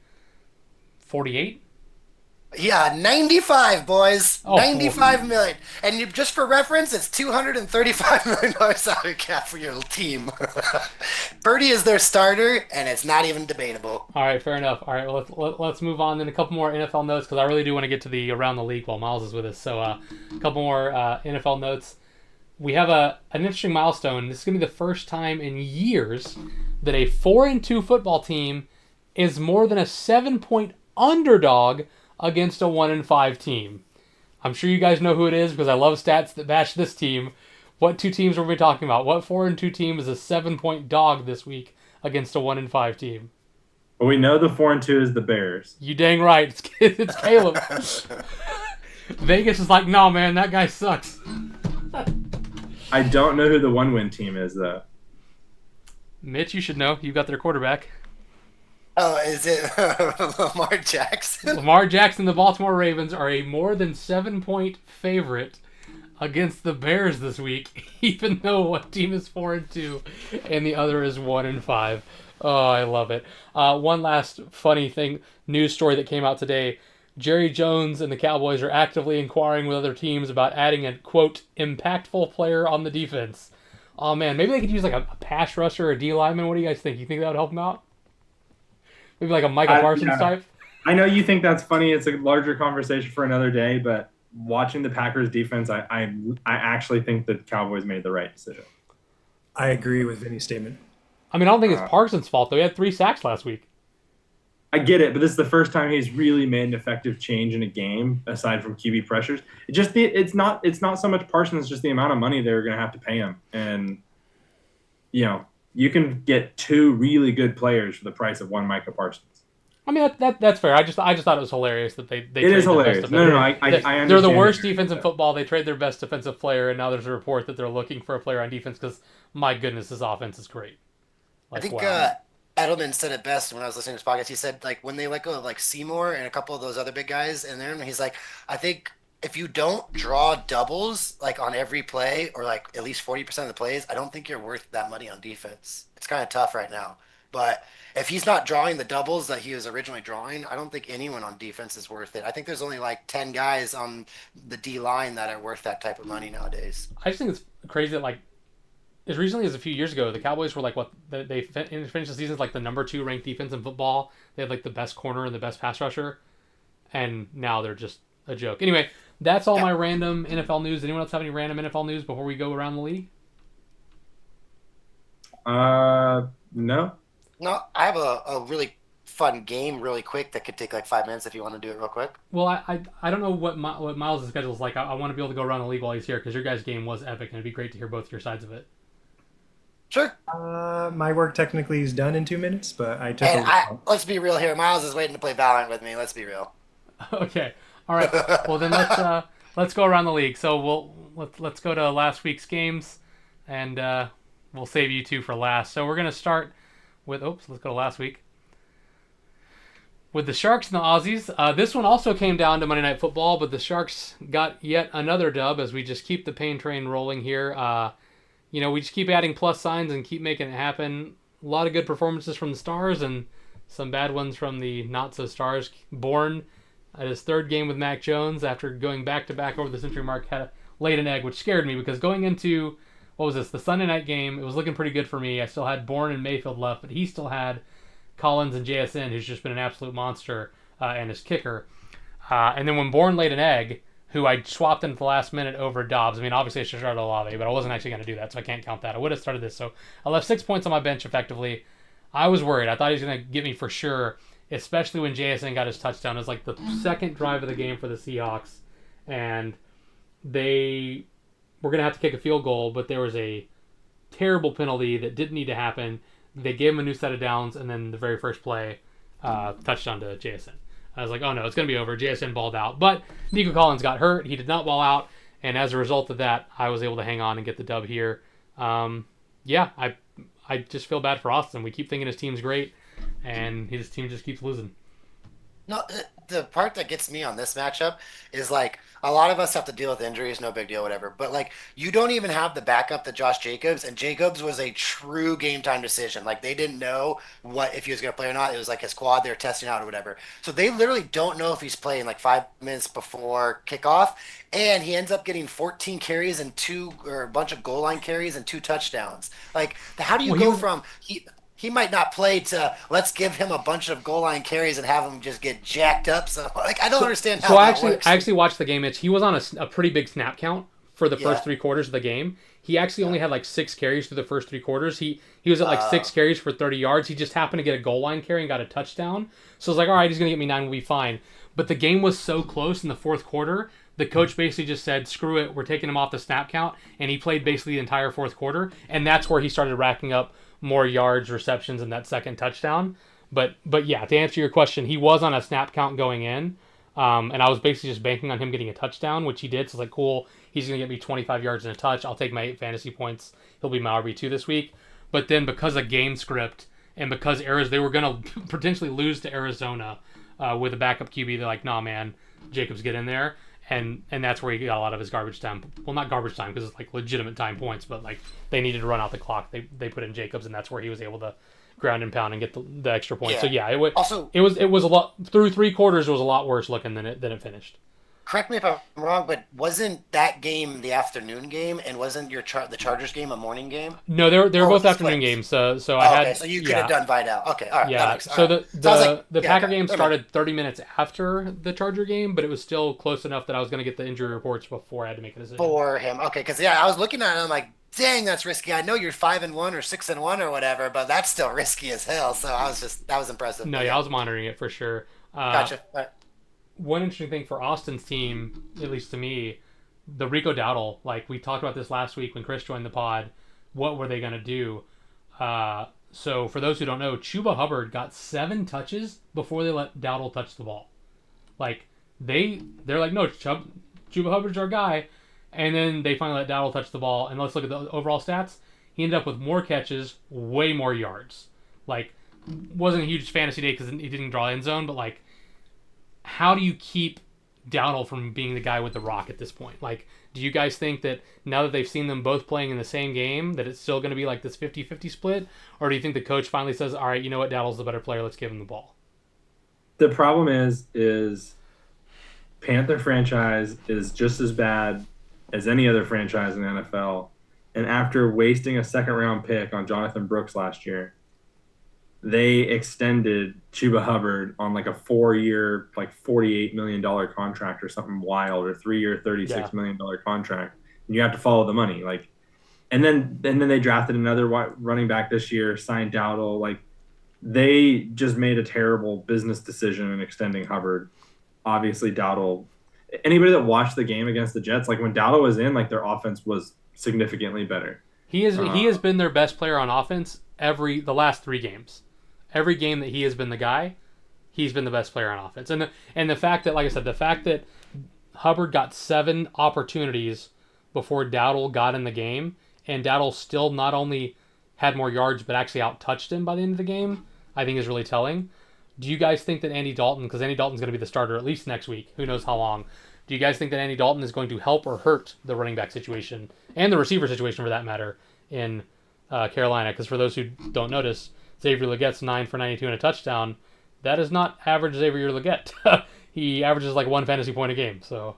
48. Yeah, 95, boys. Oh, 95 million. And just for reference, it's $235 million salary cap for your team. Purdy is their starter, and it's not even debatable. All right, fair enough. All right, well, let's move on then. A couple more NFL notes because I really do want to get to the around the league while Miles is with us. So a couple more NFL notes. We have an interesting milestone. This is going to be the first time in years that a 4-2 football team is more than a 7-point underdog against a 1-5 team. I'm sure you guys know who it is because I love stats that bash this team. What two teams were we talking about? What 4-2 team is a 7-point dog this week against a 1-5 team? Well, we know the 4-2 is the Bears. You dang right. It's Caleb. Vegas is like, no, man, that guy sucks. I don't know who the 1-win team is, though. Mitch, you should know. You got their quarterback. Oh, is it Lamar Jackson? Lamar Jackson, the Baltimore Ravens, are a more than 7-point favorite against the Bears this week, even though one team is 4-2 and the other is 1-5. Oh, I love it. One last funny news story that came out today. Jerry Jones and the Cowboys are actively inquiring with other teams about adding a, quote, impactful player on the defense. Oh, man, maybe they could use like a pass rusher or a D lineman. What do you guys think? You think that would help them out? Maybe like a Michael Parsons type? I know you think that's funny. It's a larger conversation for another day, but watching the Packers defense, I actually think that Cowboys made the right decision. I agree with Vinny's statement. I mean, I don't think it's Parsons' fault, though. He had 3 sacks last week. I get it, but this is the first time he's really made an effective change in a game aside from QB pressures. It's not so much Parsons, it's just the amount of money they're going to have to pay him. And, you can get 2 really good players for the price of one Micah Parsons. I mean, that's fair. I just thought it was hilarious that they it is hilarious. No, I understand. They're the worst defense in football. They trade their best defensive player, and now there's a report that they're looking for a player on defense because, my goodness, this offense is great. I think wow. Edelman said it best when I was listening to his podcast. He said, like, when they let go of, like, Seymour and a couple of those other big guys in there, he's like, I think if you don't draw doubles, like, on every play or, like, at least 40% of the plays, I don't think you're worth that money on defense. It's kind of tough right now. But if he's not drawing the doubles that he was originally drawing, I don't think anyone on defense is worth it. I think there's only, like, 10 guys on the D line that are worth that type of money nowadays. I just think it's crazy that, like, as recently as a few years ago, the Cowboys were like they finished the season as like the number 2 ranked defense in football. They had like the best corner and the best pass rusher, and now they're just a joke. Anyway, that's all my random NFL news. Anyone else have any random NFL news before we go around the league? No. No, I have a really fun game really quick that could take like 5 minutes if you want to do it real quick. Well, I don't know what Miles' schedule is like. I want to be able to go around the league while he's here because your guys' game was epic, and it'd be great to hear both your sides of it. Sure. My work technically is done in 2 minutes, but I took And let's be real here. Miles is waiting to play Valorant with me. Let's be real. Okay. All right. Well, then let's go around the league. So let's go to last week's games, and we'll save you two for last. So we're gonna start with let's go to last week with the Sharks and the Aussies. This one also came down to Monday Night Football, but the Sharks got yet another dub as we just keep the pain train rolling here. We just keep adding plus signs and keep making it happen. A lot of good performances from the Stars and some bad ones from the not-so-Stars. Bourne, at his third game with Mac Jones, after going back-to-back over the century mark, had laid an egg, which scared me because going into, the Sunday night game, it was looking pretty good for me. I still had Bourne and Mayfield left, but he still had Collins and JSN, who's just been an absolute monster, and his kicker. And then when Bourne laid an egg, who I swapped in at the last minute over Dobbs. I mean, obviously I should start Olave, but I wasn't actually going to do that, so I can't count that. I would have started this. So I left 6 points on my bench effectively. I was worried. I thought he was going to get me for sure, especially when JSN got his touchdown. It was like the second drive of the game for the Seahawks, and they were going to have to kick a field goal, but there was a terrible penalty that didn't need to happen. They gave him a new set of downs, and then the very first play, touchdown to JSN. I was like, oh no, it's going to be over. JSN balled out. But Nico Collins got hurt. He did not ball out. And as a result of that, I was able to hang on and get the dub here. I just feel bad for Austin. We keep thinking his team's great, and his team just keeps losing. No, the part that gets me on this matchup is like a lot of us have to deal with injuries, no big deal, whatever. But like you don't even have the backup that Josh Jacobs, and Jacobs was a true game time decision. Like they didn't know what if he was going to play or not. It was like his quad they were testing out or whatever. So they literally don't know if he's playing like 5 minutes before kickoff, and he ends up getting 14 carries and a bunch of goal line carries and 2 touchdowns. Like how do you go from he might not play to let's give him a bunch of goal line carries and have him just get jacked up. So like I don't understand how that works. I actually watched the game. He was on a pretty big snap count for the first 3 quarters of the game. He actually only had like 6 carries through the first 3 quarters. He was at like 6 carries for 30 yards. He just happened to get a goal line carry and got a touchdown. So I was like, all right, he's gonna get me 9, we'll be fine. But the game was so close in the fourth quarter. The coach basically just said, screw it, we're taking him off the snap count, and he played basically the entire fourth quarter, and that's where he started racking up more yards, receptions, and that second touchdown. But yeah, to answer your question, he was on a snap count going in, and I was basically just banking on him getting a touchdown, which he did. So it's like, cool, he's going to get me 25 yards and a touch. I'll take my 8 fantasy points. He'll be my RB2 this week. But then because of game script and because they were going to potentially lose to Arizona with a backup QB, they're like, nah, man, Jacobs, get in there. And that's where he got a lot of his garbage time. Well, not garbage time because it's like legitimate time points, but like they needed to run out the clock. They put in Jacobs, and that's where he was able to ground and pound and get the extra points. Yeah. So yeah, it was a lot through 3 quarters. It was a lot worse looking than it finished. Correct me if I'm wrong, but wasn't that game the afternoon game, and wasn't the Chargers game a morning game? No, they were both afternoon games. So I had. So you could have done Vidal. Okay, all right. Yeah. So the Packer game started 30 minutes after the Charger game, but it was still close enough that I was going to get the injury reports before I had to make a decision. For him, okay, because I was looking at it, and I'm like, dang, that's risky. I know you're 5-1 or 6-1 or whatever, but that's still risky as hell. So that was impressive. No, I was monitoring it for sure. Gotcha. All right. One interesting thing for Austin's team, at least to me, the Rico Dowdle, like we talked about this last week when Chris joined the pod, what were they going to do? So for those who don't know, Chuba Hubbard got 7 touches before they let Dowdle touch the ball. Like they're like, no, Chuba Hubbard's our guy. And then they finally let Dowdle touch the ball. And let's look at the overall stats. He ended up with more catches, way more yards. Like, wasn't a huge fantasy day because he didn't draw end zone, but like, how do you keep Dowdle from being the guy with the rock at this point? Like, do you guys think that now that they've seen them both playing in the same game, that it's still going to be like this 50-50 split? Or do you think the coach finally says, all right, you know what, Dowdle's the better player, let's give him the ball? The problem is Panther franchise is just as bad as any other franchise in the NFL, And after wasting a second-round pick on Jonathan Brooks last year, they extended Chuba Hubbard on like a 4-year, like $48 million contract or something wild, or 3-year, $36 million contract. And you have to follow the money. Like, and then they drafted another running back this year, signed Dowdle. Like, they just made a terrible business decision in extending Hubbard. Obviously, Dowdle. Anybody that watched the game against the Jets, like when Dowdle was in, like their offense was significantly better. He has been their best player on offense the last 3 games. Every game that he has been the guy, he's been the best player on offense. And the fact that, like I said, the fact that Hubbard got 7 opportunities before Dowdle got in the game, and Dowdle still not only had more yards but actually out-touched him by the end of the game, I think is really telling. Do you guys think that Andy Dalton, because Andy Dalton's going to be the starter at least next week, who knows how long, do you guys think that Andy Dalton is going to help or hurt the running back situation, and the receiver situation for that matter, in Carolina? Because for those who don't notice, Xavier Legette's 9 for 92 and a touchdown. That is not average Xavier Legette. He averages like 1 fantasy point a game. So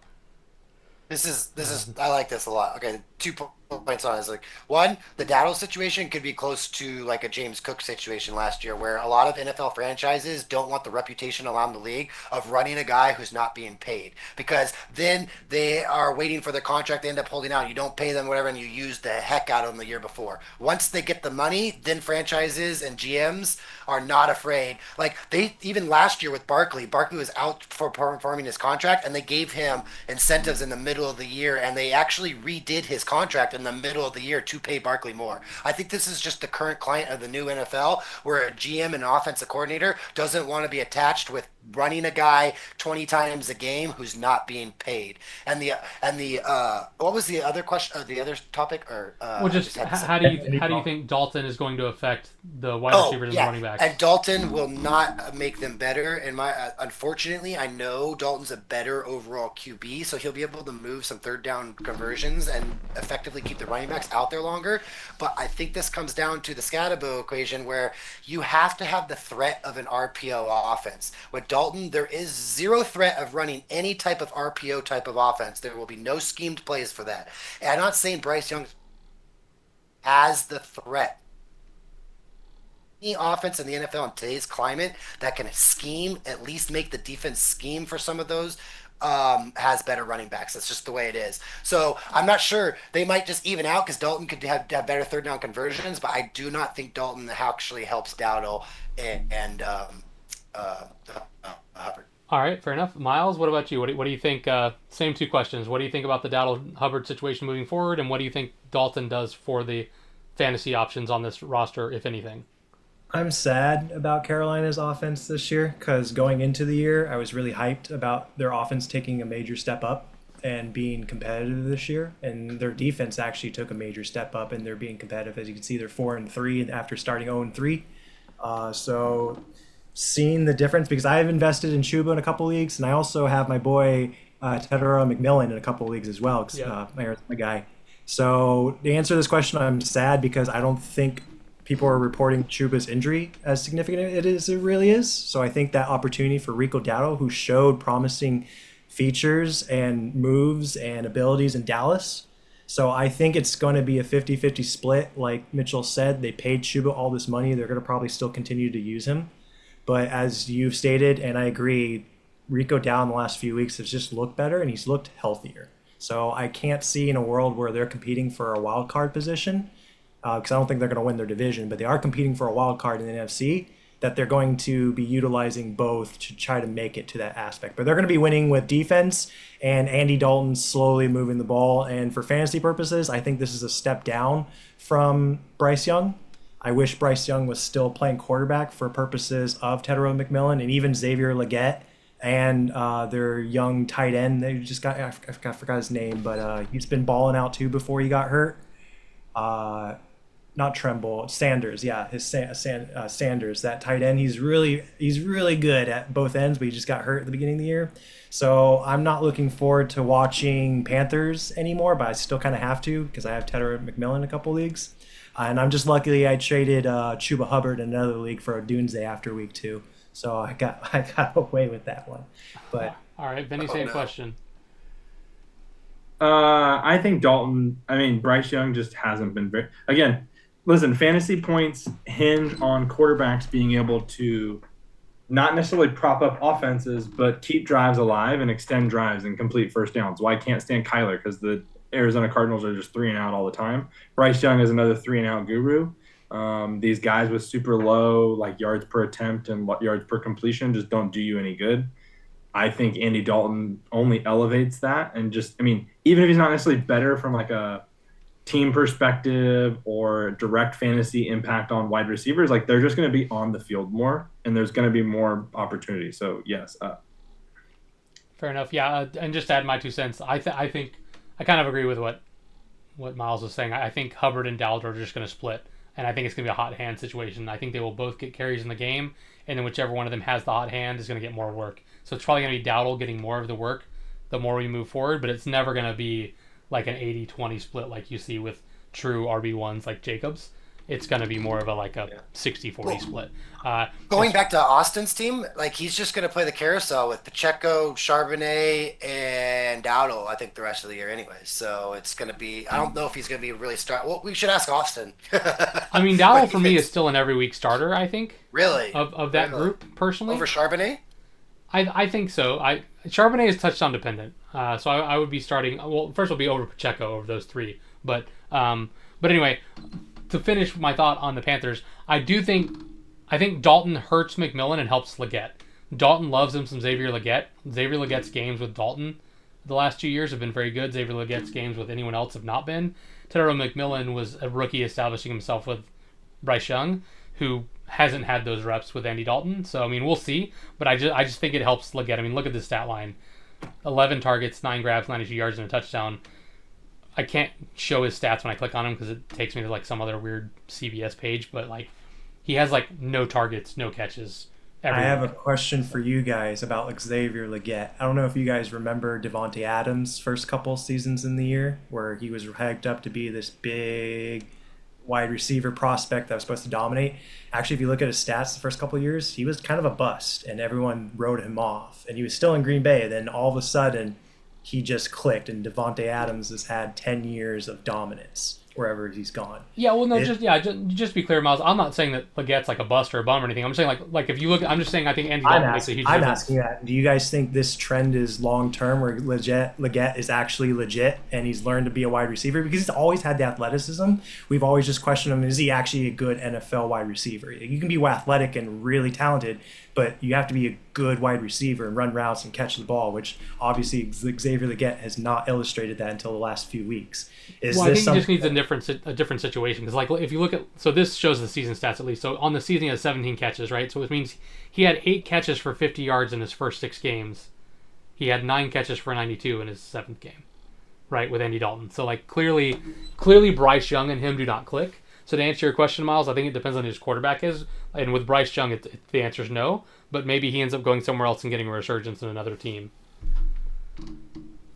This is I like this a lot. Okay, 2 points on it. Is like, one, the Dowdle situation could be close to like a James Cook situation last year, where a lot of NFL franchises don't want the reputation around the league of running a guy who's not being paid, because then they are waiting for their contract, they end up holding out. You don't pay them whatever, and you use the heck out of them the year before. Once they get the money, then franchises and GMs are not afraid. Like, they even last year with Barkley was out for performing his contract, and they gave him incentives in the middle of the year, and they actually redid his contract in the middle of the year to pay Barkley more. I think this is just the current client of the new NFL, where a GM and offensive coordinator doesn't want to be attached with running a guy 20 times a game who's not being paid. And the what was the other question? The other topic? Or how do you think Dalton is going to affect the wide receivers and the running backs? And Dalton will not make them better. And unfortunately, I know Dalton's a better overall QB, so he'll be able to move some third down conversions and effectively keep the running backs out there longer. But I think this comes down to the Scatterbo equation, where you have to have the threat of an RPO offense. With Dalton, there is zero threat of running any type of RPO type of offense. There will be no schemed plays for that. And I'm not saying Bryce Young has the threat. Any offense in the NFL in today's climate that can scheme, at least make the defense scheme for some of those, has better running backs. That's just the way it is. So I'm not sure. They might just even out, because Dalton could have better third down conversions, but I do not think Dalton actually helps Dowdle and Hubbard. All right, fair enough. Miles, what about you? What do you think? Same 2 questions. What do you think about the Dowdle-Hubbard situation moving forward, and what do you think Dalton does for the fantasy options on this roster, if anything? I'm sad about Carolina's offense this year, because going into the year, I was really hyped about their offense taking a major step up and being competitive this year. And their defense actually took a major step up, and they're being competitive. As you can see, they're 4-3 after starting 0-3. So seeing the difference, because I have invested in Chuba in a couple leagues, and I also have my boy Tedero McMillan in a couple leagues as well, because my guy. So to answer this question, I'm sad because I don't think people are reporting Chuba's injury as significant as it really is. So I think that opportunity for Rico Dowdle, who showed promising features and moves and abilities in Dallas. So I think it's going to be a 50-50 split. Like Mitchell said, they paid Chuba all this money. They're going to probably still continue to use him. But as you've stated, and I agree, Rico Dowdle in the last few weeks has just looked better, and he's looked healthier. So I can't see in a world where they're competing for a wild card position, because I don't think they're going to win their division, but they are competing for a wild card in the NFC, that they're going to be utilizing both to try to make it to that aspect. But they're going to be winning with defense and Andy Dalton slowly moving the ball. And for fantasy purposes, I think this is a step down from Bryce Young. I wish Bryce Young was still playing quarterback for purposes of Tedero McMillan and even Xavier Legette and their young tight end. They just got, I forgot his name, but he's been balling out too before he got hurt. Not Tremble, Sanders. Yeah, Sanders, that tight end. He's really good at both ends, but he just got hurt at the beginning of the year. So I'm not looking forward to watching Panthers anymore, but I still kind of have to because I have Tedder McMillan in a couple leagues. And I'm just lucky I traded Chuba Hubbard in another league for a Doomsday after week 2. So I got away with that one. But all right, Benny, same question. I think Dalton. I mean, Bryce Young just hasn't been very. Again, listen, fantasy points hinge on quarterbacks being able to not necessarily prop up offenses, but keep drives alive and extend drives and complete first downs. Why I can't stand Kyler? Because the Arizona Cardinals are just 3-and-out all the time. Bryce Young is another 3-and-out guru. These guys with super low like yards per attempt and yards per completion just don't do you any good. I think Andy Dalton only elevates that, and just, I mean, even if he's not necessarily better from like a team perspective or direct fantasy impact on wide receivers, like they're just going to be on the field more, and there's going to be more opportunity. So yes, Fair enough. Yeah, and just to add my 2 cents, I think I kind of agree with what Miles was saying. I think Hubbard and Dowd are just going to split, and I think it's going to be a hot hand situation. I think they will both get carries in the game, and then whichever one of them has the hot hand is going to get more work. So it's probably going to be Dowdle getting more of the work the more we move forward, but it's never going to be like an 80-20 split like you see with true RB1s like Jacobs. It's going to be more of a 60-40 split. Going back to Austin's team, like he's just going to play the carousel with Pacheco, Charbonnet, and Dowdle, I think, the rest of the year anyway. So it's going to be, I don't know if he's going to be really start. Well, we should ask Austin. I mean, Dowdle for me is still an every week starter, I think. Really? Of that group, personally. Over Charbonnet? I think so. Charbonnet is touchdown dependent, so I would be starting. Well, first will be over Pacheco over those three, but anyway, to finish my thought on the Panthers, I think Dalton hurts McMillan and helps Leggett. Dalton loves him some Xavier Leggett. Xavier Leggett's games with Dalton the last 2 years have been very good. Xavier Leggett's games with anyone else have not been. Terrell McMillan was a rookie establishing himself with Bryce Young, who hasn't had those reps with Andy Dalton. So, I mean, we'll see. But I just think it helps Leggett. I mean, look at the stat line. 11 targets, 9 grabs, 92 yards, and a touchdown. I can't show his stats when I click on him because it takes me to like some other weird CBS page. But like, he has like no targets, no catches. I have a question for you guys about like Xavier Leggett. I don't know if you guys remember Devontae Adams' first couple seasons in the year where he was hyped up to be this big wide receiver prospect that was supposed to dominate. Actually, if you look at his stats the first couple of years, he was kind of a bust, and everyone wrote him off. And he was still in Green Bay, and then all of a sudden, he just clicked, and Devontae Adams has had 10 years of dominance wherever he's gone. Yeah, well, no, just be clear, Miles. I'm not saying that Leggett's like a bust or a bum or anything. I'm saying like if you look, I'm just saying I think Andy Dalton makes a huge difference. I'm asking that. Do you guys think this trend is long term, where Leggett is actually legit and he's learned to be a wide receiver because he's always had the athleticism? We've always just questioned him: is he actually a good NFL wide receiver? You can be athletic and really talented, but you have to be a good wide receiver and run routes and catch the ball, which obviously Xavier Leggett has not illustrated that until the last few weeks. I think he just needs a different situation because, like, if you look at, so this shows the season stats at least. So on the season he has 17 catches, right? So it means he had 8 catches for 50 yards in his first 6 games. He had 9 catches for 92 in his 7th game, right, with Andy Dalton. So like clearly Bryce Young and him do not click. So to answer your question, Miles, I think it depends on who his quarterback is. And with Bryce Young, the answer is no. But maybe he ends up going somewhere else and getting a resurgence in another team.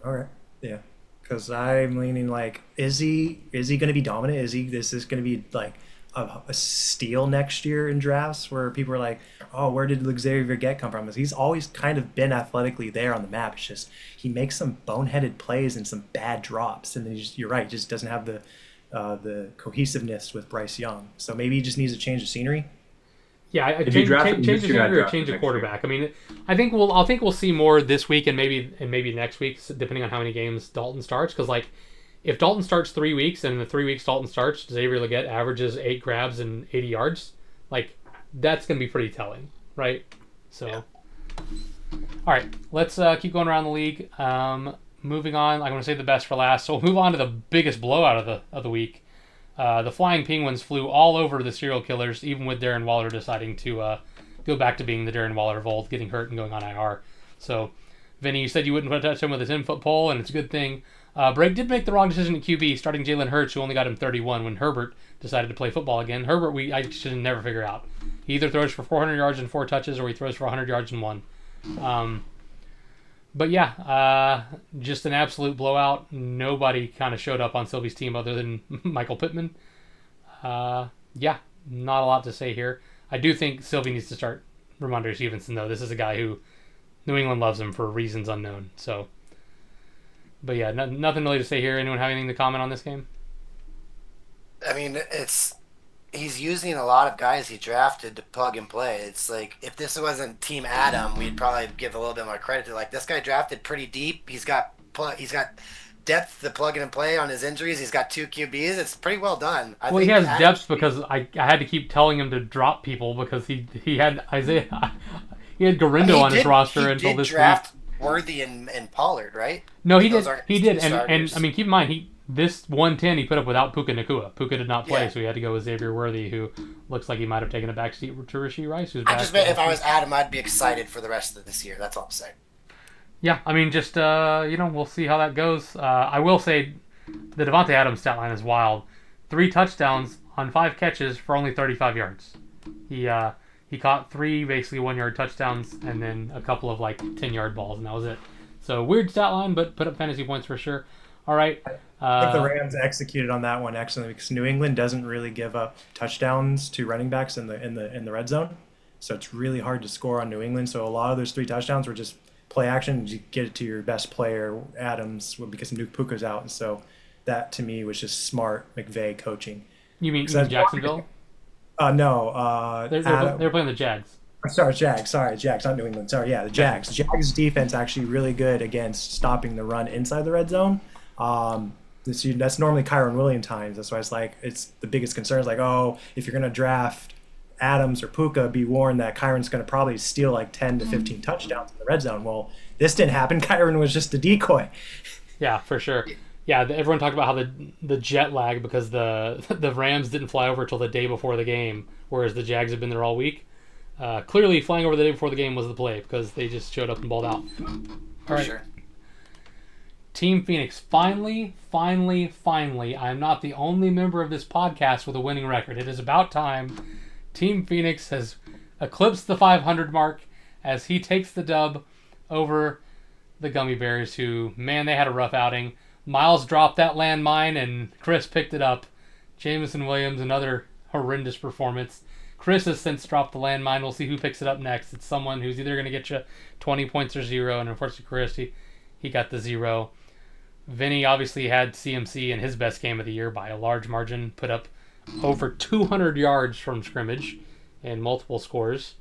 All right. Yeah. Because I'm leaning like, is he going to be dominant? Is this going to be like a steal next year in drafts where people are like, oh, where did Xavier Leggett come from? He's always kind of been athletically there on the map. It's just he makes some boneheaded plays and some bad drops. And then you're right, just doesn't have the cohesiveness with Bryce Young. So maybe he just needs to change the scenery. Yeah, change the scenery or change a quarterback. I mean, I think we'll see more this week and maybe next week, depending on how many games Dalton starts. Because like, if Dalton starts 3 weeks and in the 3 weeks Dalton starts, Xavier Leggett averages 8 grabs and 80 yards, like that's gonna be pretty telling, right? So, yeah. All right, let's keep going around the league. Moving on, I'm going to say the best for last. So we'll move on to the biggest blowout of the week. The Flying Penguins flew all over the serial killers, even with Darren Waller deciding to go back to being the Darren Waller of old, getting hurt and going on IR. So, Vinny, you said you wouldn't touch him with a 10-foot pole, and it's a good thing. Brake did make the wrong decision at QB, starting Jalen Hurts, who only got him 31 when Herbert decided to play football again. Herbert, I should never figure out. He either throws for 400 yards and 4 touches, or he throws for 100 yards and 1. But yeah, just an absolute blowout. Nobody kind of showed up on Sylvie's team other than Michael Pittman. Yeah, not a lot to say here. I do think Sylvie needs to start Ramondre Stevenson, though. This is a guy who New England loves him for reasons unknown. So, But yeah, nothing really to say here. Anyone have anything to comment on this game? I mean, he's using a lot of guys he drafted to plug and play. It's like if this wasn't Team Adam, we'd probably give a little bit more credit to like this guy drafted pretty deep. He's got depth to plug and play on his injuries. He's got 2 QBs. It's pretty well done. Well, he has depth because I had to keep telling him to drop people because he had Isaiah, he had Garindo on his roster until this draft week. Worthy and Pollard, right? No, he did. He did, and I mean, keep in mind this 110 he put up without Puka Nacua. Puka did not play, so he had to go with Xavier Worthy, who looks like he might have taken a backseat to Rashee Rice, who's back. I just meant if I was Adam, I'd be excited for the rest of this year. That's all I'm saying. Yeah, I mean, just we'll see how that goes. I will say, the Devontae Adams stat line is wild. 3 touchdowns on 5 catches for only 35 yards. He caught 3 basically 1-yard touchdowns and then a couple of like 10-yard balls, and that was it. So weird stat line, but put up fantasy points for sure. All right. I think the Rams executed on that one excellently because New England doesn't really give up touchdowns to running backs in the red zone, so it's really hard to score on New England. So a lot of those 3 touchdowns were just play action. You get it to your best player, Adams, because Nuke Puka's out, and so that to me was just smart McVay coaching. You mean Jacksonville? No. They're playing the Jags. Jags, not New England. Sorry, yeah, the Jags. The Jags defense actually really good against stopping the run inside the red zone. That's normally Kyron Williams times. That's why it's the biggest concern is like, oh, if you're going to draft Adams or Puka, be warned that Kyron's going to probably steal like 10 to 15 touchdowns in the red zone. Well, this didn't happen. Kyron was just a decoy. Yeah, for sure. Yeah, everyone talked about how the jet lag because the Rams didn't fly over till the day before the game, whereas the Jags have been there all week. Clearly, flying over the day before the game was the play because they just showed up and balled out. For sure. Team Phoenix, finally, I am not the only member of this podcast with a winning record. It is about time. Team Phoenix has eclipsed the 500 mark as he takes the dub over the Gummy Bears, who, man, they had a rough outing. Miles dropped that landmine, and Chris picked it up. Jameson Williams, another horrendous performance. Chris has since dropped the landmine. We'll see who picks it up next. It's someone who's either going to get you 20 points or 0, and unfortunately Chris, he got the 0. Vinny obviously had CMC in his best game of the year by a large margin, put up over 200 yards from scrimmage and multiple scores.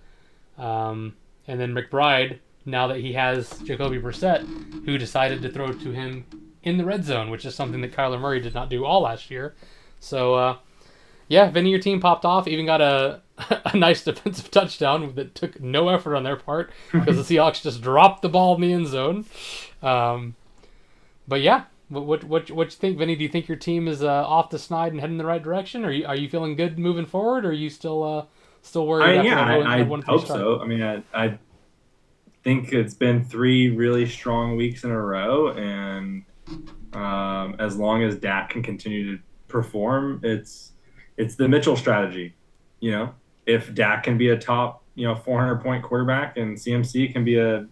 And then McBride, now that he has Jacoby Brissett, who decided to throw to him in the red zone, which is something that Kyler Murray did not do all last year. So, Vinny, your team popped off, even got a nice defensive touchdown that took no effort on their part because the Seahawks just dropped the ball in the end zone. But yeah, what you think, Vinny? Do you think your team is off the snide and heading in the right direction? Are you feeling good moving forward, or are you still worried? I hope so. I mean, I think it's been 3 really strong weeks in a row, and as long as Dak can continue to perform, it's the Mitchell strategy. You know, if Dak can be a top 400-point quarterback and CMC can be a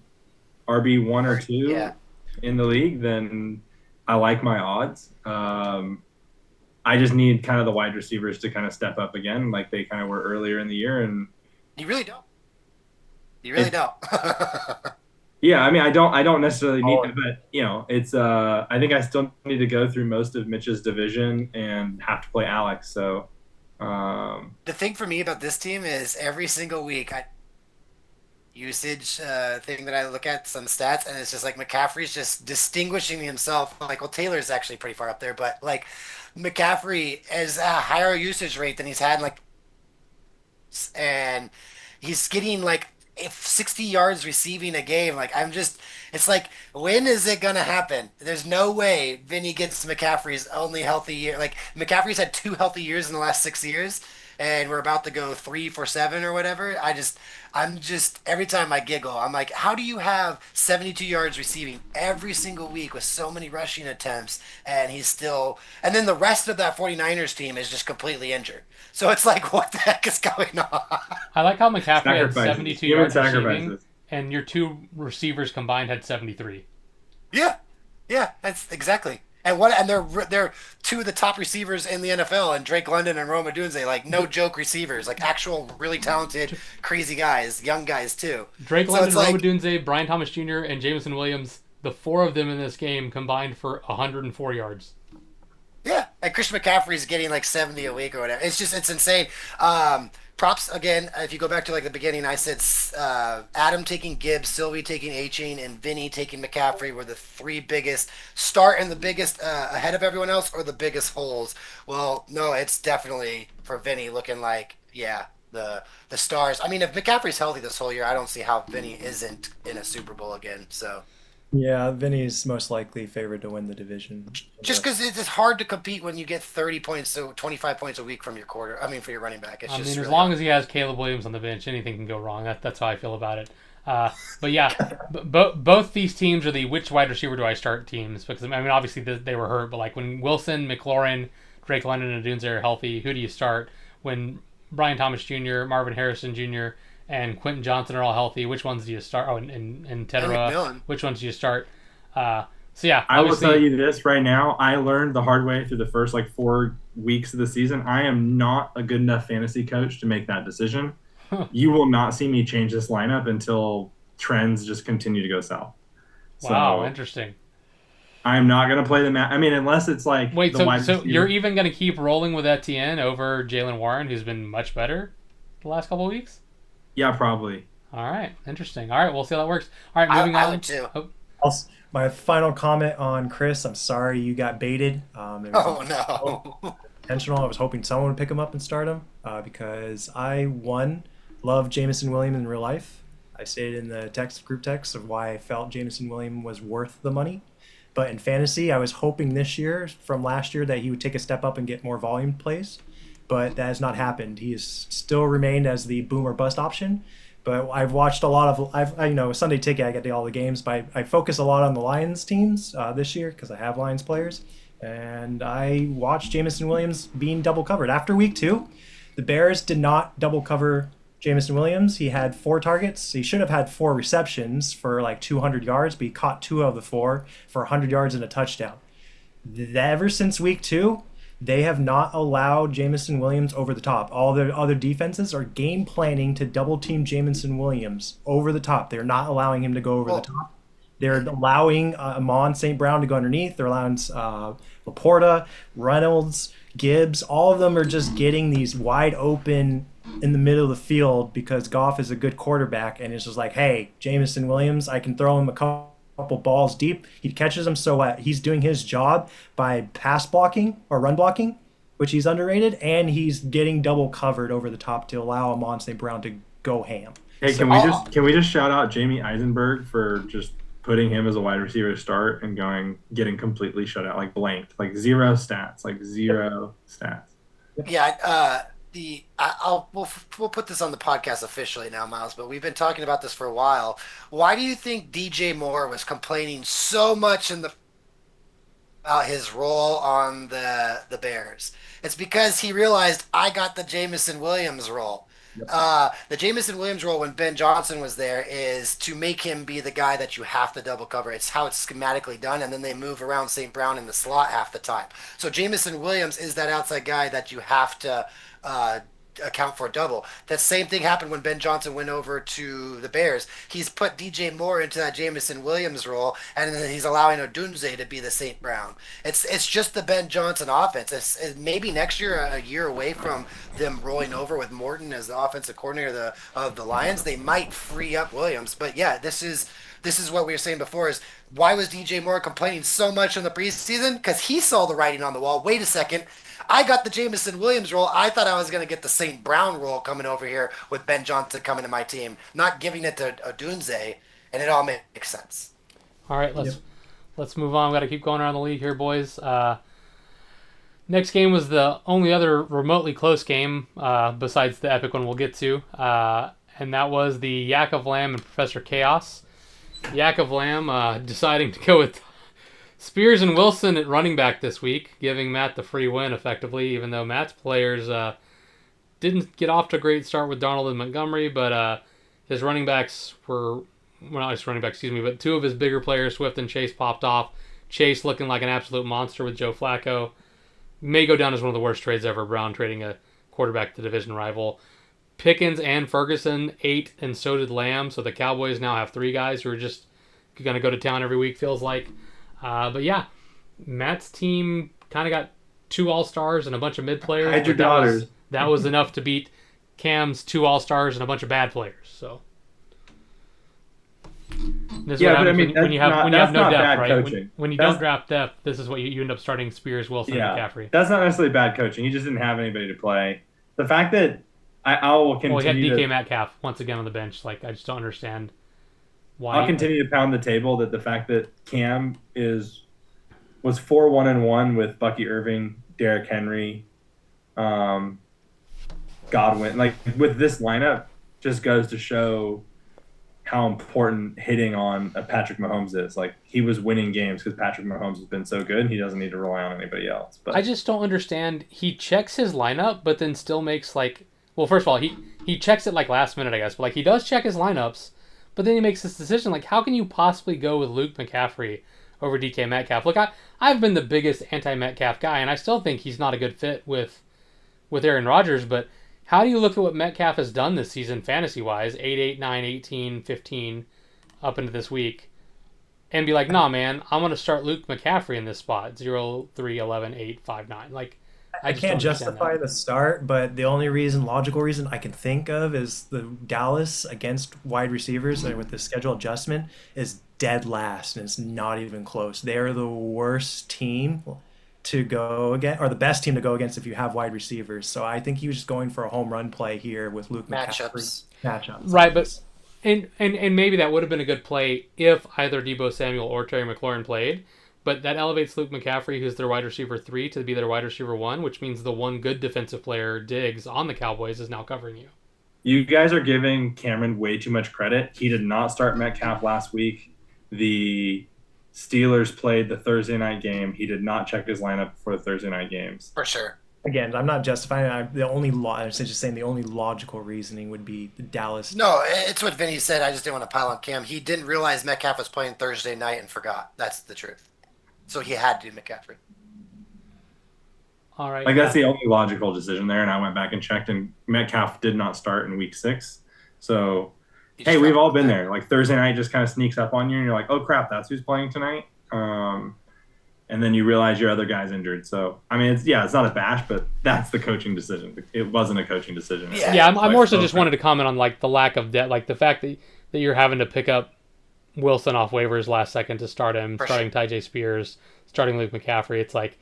RB1 or 2 in the league, then I like my odds. I just need kind of the wide receivers to kind of step up again, like they kind of were earlier in the year. And you really don't. Yeah, I mean, I don't necessarily need it, but it's. I think I still need to go through most of Mitch's division and have to play Alex. So, the thing for me about this team is every single week usage thing that I look at some stats, and it's just like McCaffrey's just distinguishing himself. Like, well, Taylor's actually pretty far up there, but like McCaffrey has a higher usage rate than he's had, and he's getting like 60 yards receiving a game. Like, it's like, when is it gonna happen? There's no way Vinny gets McCaffrey's only healthy year. Like, McCaffrey's had 2 healthy years in the last 6 years, and we're about to go 3 for 7 or whatever. I'm just every time I giggle, I'm like, how do you have 72 yards receiving every single week with so many rushing attempts, and and then the rest of that 49ers team is just completely injured. So it's like, what the heck is going on? I like how McCaffrey had 72 yards receiving, and your 2 receivers combined had 73. Yeah, that's exactly. And they're 2 of the top receivers in the NFL, and Drake London and Rome Odunze, like, no joke receivers, like actual really talented, crazy guys, young guys too. Drake London, Rome Odunze, Brian Thomas Jr., and Jameson Williams the 4 of them in this game combined for 104 yards. Yeah, and Christian McCaffrey's getting like 70 a week or whatever. It's insane. Props again. If you go back to like the beginning, I said Adam taking Gibbs, Sylvie taking A-Chain, and Vinny taking McCaffrey were the 3 biggest start and the biggest ahead of everyone else, or the biggest holes. Well, no, it's definitely for Vinny looking like the stars. I mean, if McCaffrey's healthy this whole year, I don't see how Vinny isn't in a Super Bowl again. So. Yeah, Vinny's most likely favored to win the division. Just because it's hard to compete when you get 30 points, so 25 points a week from your for your running back. It's just as really long hard. as he has Caleb Williams on the bench, anything can go wrong. That's how I feel about it. But yeah, both these teams are the which wide receiver do I start teams, because I mean obviously they were hurt, but like when Wilson, McLaurin, Drake London, and Dunze are healthy, who do you start? When Brian Thomas Jr., Marvin Harrison Jr., and Quentin Johnson are all healthy, which ones do you start? Oh, and Tedera, which ones do you start? So yeah, I will tell you this right now. I learned the hard way through the first 4 weeks of the season. I am not a good enough fantasy coach to make that decision. You will not see me change this lineup until trends just continue to go south. Wow, interesting. I'm not going to play the I mean, unless it's like wait, so you're even going to keep rolling with Etienne over Jalen Warren, who's been much better the last couple of weeks? Yeah, probably. All right, interesting. All right, we'll see how that works. All right, moving on. I would too. My final comment on Chris, I'm sorry you got baited. Oh, no. Intentional. I was hoping someone would pick him up and start him because I, love Jameson Williams in real life. I stated in the group text of why I felt Jameson Williams was worth the money. But in fantasy, I was hoping this year from last year that he would take a step up and get more volume plays. But that has not happened. He has still remained as the boom or bust option. But I've watched a lot of, Sunday Ticket, I get to all the games, but I focus a lot on the Lions teams this year because I have Lions players. And I watched Jameson Williams being double covered. After week 2, the Bears did not double cover Jameson Williams. He had 4 targets. He should have had 4 receptions for 200 yards, but he caught 2 of the 4 for 100 yards and a touchdown. Ever since week 2, they have not allowed Jameson Williams over the top. All their other defenses are game planning to double team Jameson Williams over the top. They're not allowing him to go over the top. They're allowing Amon St. Brown to go underneath. They're allowing Laporta, Reynolds, Gibbs. All of them are just getting these wide open in the middle of the field because Goff is a good quarterback and it's just like, hey, Jameson Williams, I can throw him a couple balls deep. He catches them, so he's doing his job by pass blocking or run blocking, which he's underrated, and he's getting double covered over the top to allow Amon St. Brown to go ham. Hey, can we just shout out Jamie Eisenberg for just putting him as a wide receiver to start and getting completely shut out, blanked, zero stats. Yeah, we'll put this on the podcast officially now, Miles, but we've been talking about this for a while. Why do you think DJ Moore was complaining so much about his role on the Bears? It's because he realized I got the Jameson Williams role. Yep. The Jameson Williams role when Ben Johnson was there is to make him be the guy that you have to double cover. It's how it's schematically done, and then they move around St. Brown in the slot half the time. So Jameson Williams is that outside guy that you have to account for double. That same thing happened when Ben Johnson went over to the Bears. He's put DJ Moore into that Jameson Williams role, and then he's allowing Odunze to be the St. Brown. It's just the Ben Johnson offense. It's maybe next year, a year away from them rolling over with Morton as the offensive coordinator of the Lions. They might free up Williams, but yeah, this is what we were saying before is why was DJ Moore complaining so much in the preseason? Because he saw the writing on the wall. Wait a second. I got the Jameson Williams role. I thought I was going to get the St. Brown role coming over here with Ben Johnson coming to my team, not giving it to Odunze, and it all makes sense. All right, let's move on. We've got to keep going around the league here, boys. Next game was the only other remotely close game besides the epic one we'll get to, and that was the Yak of Lamb and Professor Chaos. Yak of Lamb deciding to go with Spears and Wilson at running back this week, giving Matt the free win effectively, even though Matt's players didn't get off to a great start with Darnold and Montgomery, but his running backs were, well, not his running backs, but 2 of his bigger players, Swift and Chase, popped off. Chase looking like an absolute monster with Joe Flacco. May go down as one of the worst trades ever, Brown trading a quarterback to division rival. Pickens and Ferguson ate, and so did Lamb, so the Cowboys now have 3 guys who are just going to go to town every week, feels like. But yeah, Matt's team kind of got 2 All-Stars and a bunch of mid players. Hide your daughters. That was enough to beat Cam's 2 All-Stars and a bunch of bad players. So this is what happens when you have no depth, right? When you don't draft depth, this is what you end up starting Spears, Wilson, and McCaffrey. That's not necessarily bad coaching. He just didn't have anybody to play. The fact that I will continue. Well, we had DK Metcalf once again on the bench. Like, I just don't understand why. I'll continue to pound the table that the fact that Cam was 4-1-1 with Bucky Irving, Derrick Henry, Godwin. Like, with this lineup, just goes to show how important hitting on a Patrick Mahomes is. Like, he was winning games because Patrick Mahomes has been so good. He doesn't need to rely on anybody else. But I just don't understand. He checks his lineup, but then still makes like. Well, first of all, he checks it like last minute, I guess. But like, he does check his lineups, but then he makes this decision. Like, how can you possibly go with Luke McCaffrey over DK Metcalf? Look, I've been the biggest anti-Metcalf guy, and I still think he's not a good fit with Aaron Rodgers. But how do you look at what Metcalf has done this season fantasy-wise, 8, 9, 18, 15, up into this week, and be like, nah, man, I'm going to start Luke McCaffrey in this spot, 0, 3, 11, 8, 5, 9. Like, I can't justify the start, but the only logical reason I can think of is the Dallas against wide receivers with the schedule adjustment is dead last, and it's not even close. They're the worst team to go against, or the best team to go against if you have wide receivers. So I think he was just going for a home run play here with Luke McCaffrey. Matchups. Right, but and maybe that would have been a good play if either Deebo Samuel or Terry McLaurin played. But that elevates Luke McCaffrey, who's their wide receiver 3, to be their wide receiver 1, which means the one good defensive player, Diggs, on the Cowboys is now covering you. You guys are giving Cameron way too much credit. He did not start Metcalf last week. The Steelers played the Thursday night game. He did not check his lineup for the Thursday night games. For sure. Again, I'm not justifying it. I'm just saying the only logical reasoning would be the Dallas. No, it's what Vinny said. I just didn't want to pile on Cam. He didn't realize Metcalf was playing Thursday night and forgot. That's the truth. So he had to do McCaffrey. All right. Like, that's the only logical decision there, and I went back and checked, and Metcalf did not start in week 6. So, hey, we've all been there. Like, Thursday night just kind of sneaks up on you, and you're like, oh, crap, that's who's playing tonight? And then you realize your other guy's injured. So, I mean, it's not a bash, but that's the coaching decision. It wasn't a coaching decision. Yeah, I more so just wanted to comment on, like, the lack of depth, like the fact that you're having to pick up Wilson off waivers last second to start him, starting Tyjae Spears, starting Luke McCaffrey. It's like,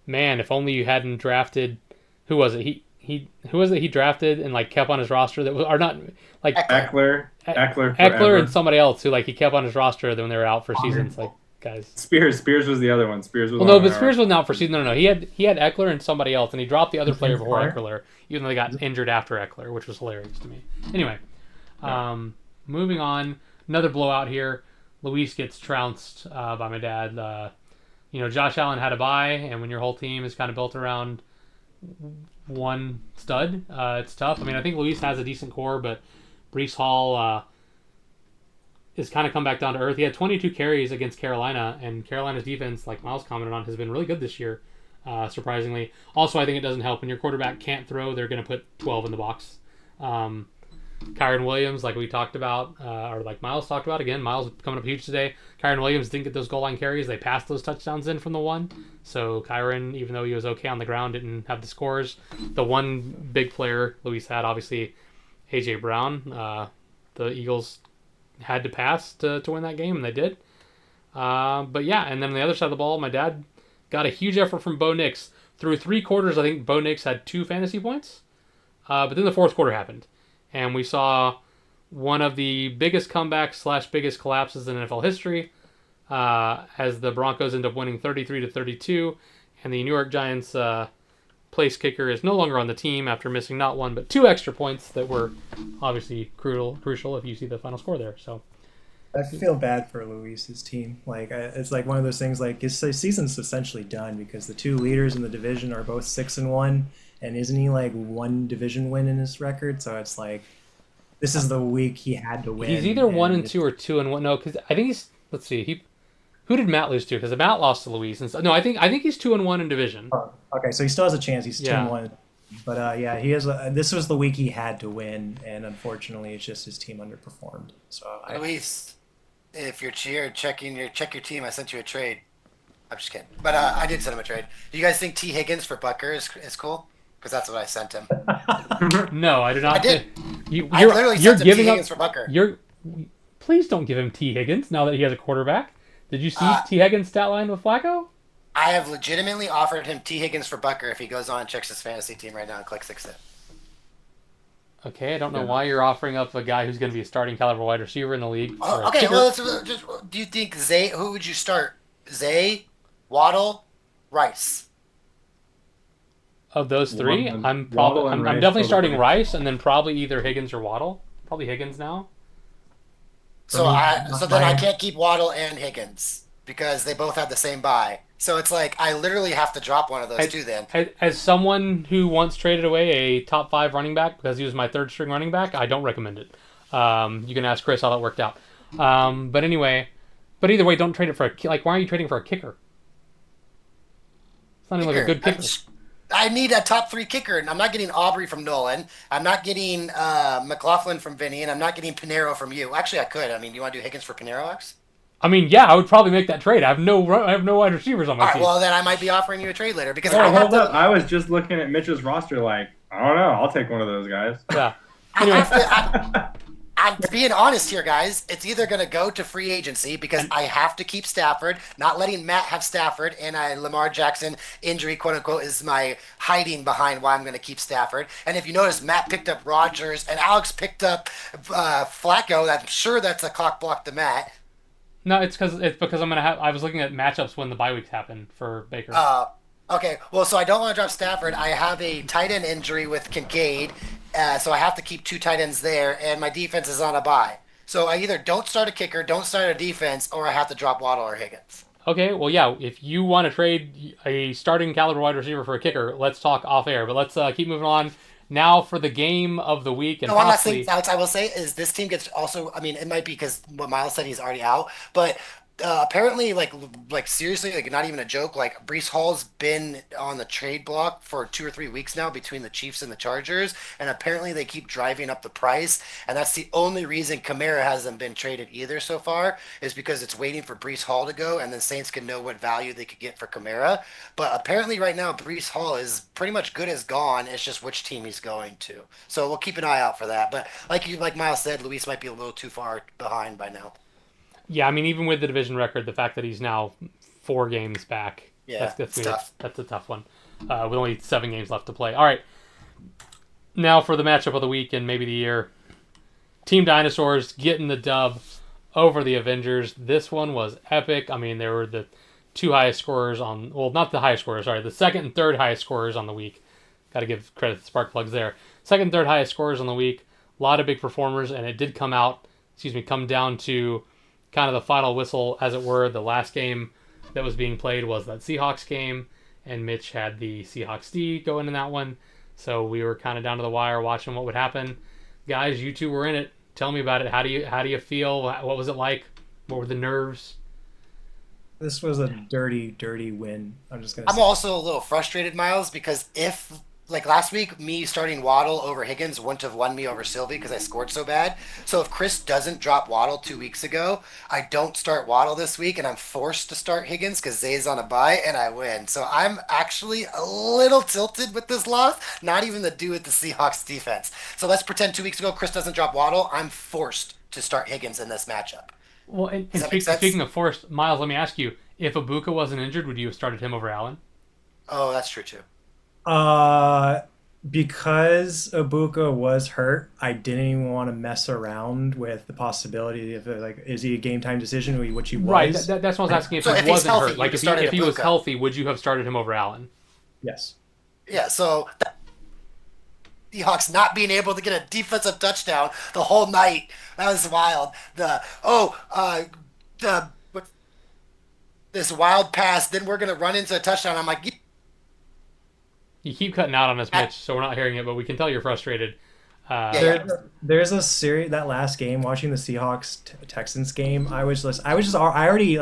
man, if only you hadn't drafted. Who was it? Who was it he drafted and like kept on his roster that was, or not like Eckler and somebody else who like he kept on his roster when they were out for seasons. Like, guys, Spears was the other one. Spears was Spears wasn't out for season. No, he had Eckler and somebody else, and he dropped the other player before Eckler, even though they got injured after Eckler, which was hilarious to me. Anyway, moving on. Another blowout here. Luis gets trounced by my dad. Josh Allen had a bye, and when your whole team is kind of built around one stud, it's tough. I mean, I think Luis has a decent core, but Breece Hall is kind of come back down to earth. He had 22 carries against Carolina, and Carolina's defense, like Miles commented on, has been really good this year, surprisingly. Also, I think it doesn't help when your quarterback can't throw. They're going to put 12 in the box. Kyren Williams, like we talked about, or like Miles talked about. Again, Miles coming up huge today. Kyren Williams didn't get those goal line carries. They passed those touchdowns in from the one. So Kyren, even though he was okay on the ground, didn't have the scores. The one big player Luis had, obviously, A.J. Brown. The Eagles had to pass to win that game, and they did. But yeah, and then on the other side of the ball, my dad got a huge effort from Bo Nix. Through 3 quarters, I think Bo Nix had 2 fantasy points. But then the 4th quarter happened. And we saw one of the biggest comebacks / biggest collapses in NFL history as the Broncos end up winning 33-32. And the New York Giants place kicker is no longer on the team after missing not 1 but 2 extra points that were obviously crucial if you see the final score there. So I feel bad for Luis's team. Like, it's like one of those things, like his season's essentially done because the 2 leaders in the division are both 6-1. And isn't he like 1 division win in his record? So it's like, this is the week he had to win. He's either 1-2 or 2-1. No, because I think he's. Let's see. Who did Matt lose to? Because Matt lost to Luis. And no, I think he's 2-1 in division. Oh, okay, so he still has a chance. He's 2-1. But yeah, he has. This was the week he had to win, and unfortunately, it's just his team underperformed. So Luis, if you're check your team, I sent you a trade. I'm just kidding, but I did send him a trade. Do you guys think T Higgins for Butker is cool? Because that's what I sent him. No, I did not. I did. I literally sent him giving T up Higgins for Butker. Please don't give him T Higgins now that he has a quarterback. Did you see T Higgins' stat line with Flacco? I have legitimately offered him T Higgins for Butker if he goes on and checks his fantasy team right now and clicks accept. Okay, I don't know why you're offering up a guy who's going to be a starting caliber wide receiver in the league. Okay, well, do you think Zay? Who would you start? Zay, Waddle, Rice. Of those three, I'm Rice definitely starting Rice, and then probably either Higgins or Waddle. Probably Higgins now. So then I can't keep Waddle and Higgins because they both have the same bye. So it's like I literally have to drop one of those two then. As someone who once traded away a top 5 running back because he was my third string running back, I don't recommend it. You can ask Chris how that worked out. But either way, don't trade it for why are you trading for a kicker? It's not even like a good kicker. I need a top 3 kicker, and I'm not getting Aubrey from Nolan. I'm not getting McLaughlin from Vinny, and I'm not getting Pinero from you. Actually, I could. I mean, do you want to do Higgins for Pinero, X? I mean, yeah, I would probably make that trade. I have no wide receivers on my team. Well, then I might be offering you a trade later because hold up. I was just looking at Mitch's roster like, I don't know. I'll take one of those guys. Yeah. Anyway. I'm being honest here, guys. It's either going to go to free agency because I have to keep Stafford. Not letting Matt have Stafford and Lamar Jackson injury, quote unquote, is my hiding behind why I'm going to keep Stafford. And if you notice, Matt picked up Rodgers and Alex picked up Flacco. I'm sure that's a cock block to Matt. No, it's because I'm gonna have. I was looking at matchups when the bye weeks happen for Baker. Okay. Well, so I don't want to drop Stafford. I have a tight end injury with Kincaid, so I have to keep 2 tight ends there, and my defense is on a bye. So I either don't start a kicker, don't start a defense, or I have to drop Waddle or Higgins. Okay. Well, yeah. If you want to trade a starting caliber wide receiver for a kicker, let's talk off air. But let's keep moving on. Now for the game of the week, and one last thing, Alex, I will say is this team gets also. I mean, it might be because what Miles said he's already out, but apparently, like seriously, like not even a joke. Like Breece Hall's been on the trade block for 2 or 3 weeks now between the Chiefs and the Chargers, and apparently they keep driving up the price, and that's the only reason Kamara hasn't been traded either so far is because it's waiting for Breece Hall to go, and then Saints can know what value they could get for Kamara. But apparently, right now Breece Hall is pretty much good as gone. It's just which team he's going to. So we'll keep an eye out for that. But like Miles said, Luis might be a little too far behind by now. Yeah, I mean, even with the division record, the fact that he's now 4 games back, that's tough. That's a tough one. With only 7 games left to play. All right, now for the matchup of the week and maybe the year. Team Dinosaurs getting the dub over the Avengers. This one was epic. I mean, they were the 2 highest scorers on... Well, not the highest scorers, sorry. The 2nd and 3rd highest scorers on the week. Got to give credit to Spark Plugs there. 2nd and 3rd highest scorers on the week. A lot of big performers, and it did come down to kind of the final whistle, as it were. The last game that was being played was that Seahawks game, and Mitch had the Seahawks D going in that one. So we were kind of down to the wire watching what would happen. Guys, you two were in it. Tell me about it. How do you feel? What was it like? What were the nerves? This was a dirty, dirty win. I'm also a little frustrated, Miles, because if like last week, me starting Waddle over Higgins wouldn't have won me over Sylvie because I scored so bad. So if Chris doesn't drop Waddle 2 weeks ago, I don't start Waddle this week, and I'm forced to start Higgins because Zay's on a bye, and I win. So I'm actually a little tilted with this loss, not even to do with the Seahawks defense. So let's pretend 2 weeks ago Chris doesn't drop Waddle. I'm forced to start Higgins in this matchup. Well, and speaking of forced, Miles, let me ask you, if Ibuka wasn't injured, would you have started him over Allen? Oh, that's true too. Because Ibuka was hurt, I didn't even want to mess around with the possibility of is he a game time decision, which he was. Right, that's what I was asking. If he wasn't hurt, like if he was healthy, would you have started him over Allen? Yes. Yeah. So Seahawks not being able to get a defensive touchdown the whole night, that was wild. This wild pass, then we're gonna run into a touchdown. I'm like. You keep cutting out on us, Mitch, so we're not hearing it, but we can tell you're frustrated. There's a series that last game, watching the Seahawks Texans game. I already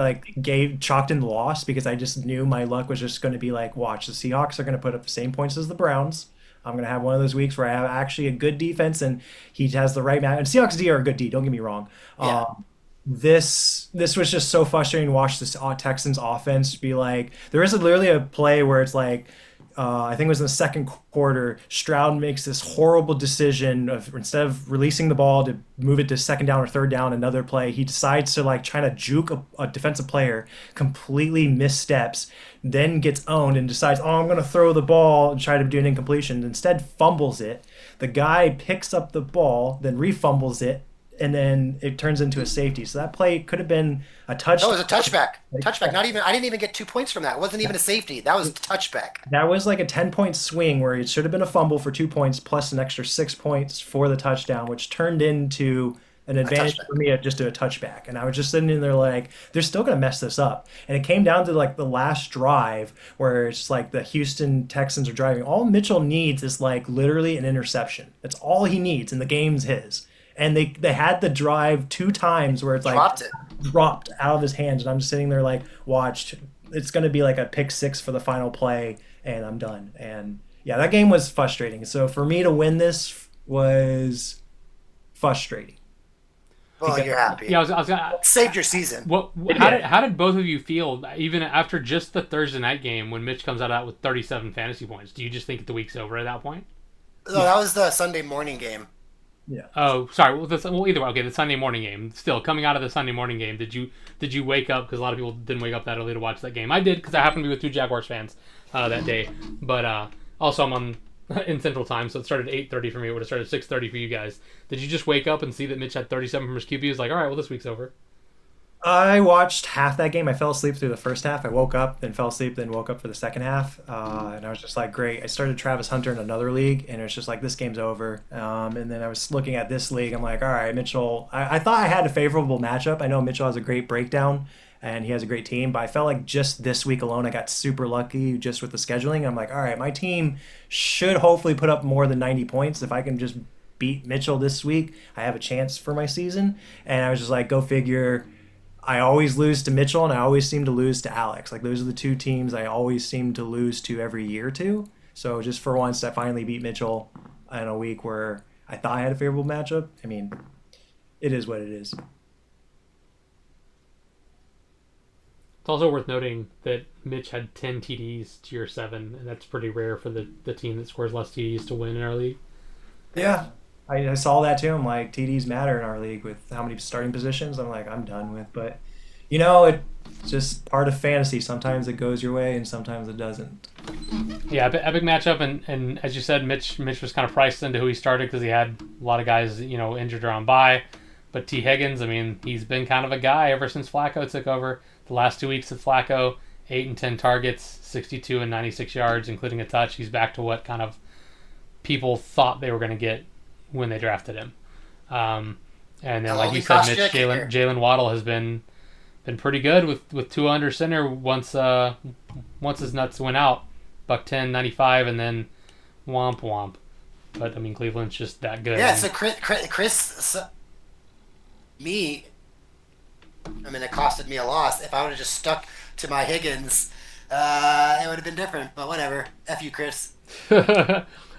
chalked in the loss because I just knew my luck was just going to be like, watch, the Seahawks are going to put up the same points as the Browns. I'm going to have one of those weeks where I have actually a good defense and he has the right match. And Seahawks D are a good D, don't get me wrong. Yeah. this was just so frustrating to watch this Texans offense be like. There is literally a play where it's like, I think it was in the second quarter. Stroud makes this horrible decision of instead of releasing the ball to move it to second down or third down, another play, he decides to like try to juke a defensive player, completely missteps, then gets owned and decides, oh, I'm going to throw the ball and try to do an incompletion. Instead, fumbles it. The guy picks up the ball, then refumbles it, and then it turns into a safety. So that play could have been a touchdown. That was a touchback. Touchback. Not even. I didn't even get 2 points from that. It wasn't even a safety. That was a touchback. That was like a 10-point swing where it should have been a fumble for 2 points plus an extra 6 points for the touchdown, which turned into an advantage for me at just a touchback. And I was just sitting in there like, they're still going to mess this up. And it came down to like the last drive where it's like the Houston Texans are driving. All Mitchell needs is like literally an interception. That's all he needs, and the game's his. And they had the drive 2 times where it's like dropped out of his hands, and I'm just sitting there like, watched. It's going to be like a pick 6 for the final play, and I'm done. And yeah, that game was frustrating. So for me to win this was frustrating. Well, you're happy. Yeah, I was gonna, saved your season. How did both of you feel even after just the Thursday night game when Mitch comes out of that with 37 fantasy points? Do you just think the week's over at that point? No, that was the Sunday morning game. Yeah. Oh, sorry. Well, either way. Okay, the Sunday morning game. Still, coming out of the Sunday morning game, did you wake up? Because a lot of people didn't wake up that early to watch that game. I did because I happened to be with 2 Jaguars fans that day. But also I'm on in Central Time, so it started at 8:30 for me. It would have started at 6:30 for you guys. Did you just wake up and see that Mitch had 37 from his QB? It was like, all right, well, this week's over. I watched half that game. I fell asleep through the first half. I woke up, then fell asleep, then woke up for the second half. And I was just like, great. I started Travis Hunter in another league, and it was just like, this game's over. And then I was looking at this league. I'm like, all right, Mitchell. I thought I had a favorable matchup. I know Mitchell has a great breakdown, and he has a great team. But I felt like just this week alone, I got super lucky just with the scheduling. I'm like, all right, my team should hopefully put up more than 90 points. If I can just beat Mitchell this week, I have a chance for my season. And I was just like, go figure. I always lose to Mitchell, and I always seem to lose to Alex. Like, those are the 2 teams I always seem to lose to every year to. So just for once, I finally beat Mitchell in a week where I thought I had a favorable matchup. I mean, it is what it is. It's also worth noting that Mitch had 10 TDs to your 7, and that's pretty rare for the team that scores less TDs to win in our league. Yeah. I saw that too. I'm like, TDs matter in our league with how many starting positions. I'm like, I'm done with. But, it's just part of fantasy. Sometimes it goes your way and sometimes it doesn't. Yeah, epic matchup. And as you said, Mitch was kind of priced into who he started because he had a lot of guys, injured or on bye. But T. Higgins, I mean, he's been kind of a guy ever since Flacco took over. The last 2 weeks of Flacco, 8 and 10 targets, 62 and 96 yards, including a touch. He's back to what kind of people thought they were going to get when they drafted him. And then, like you said, Mitch, Jalen Waddle has been pretty good with Tua under center once his nuts went out. Buck 10, 95, and then womp womp. But, I mean, Cleveland's just that good. Yeah, so Chris me, I mean, it costed me a loss. If I would have just stuck to my Higgins, it would have been different. But whatever. F you, Chris.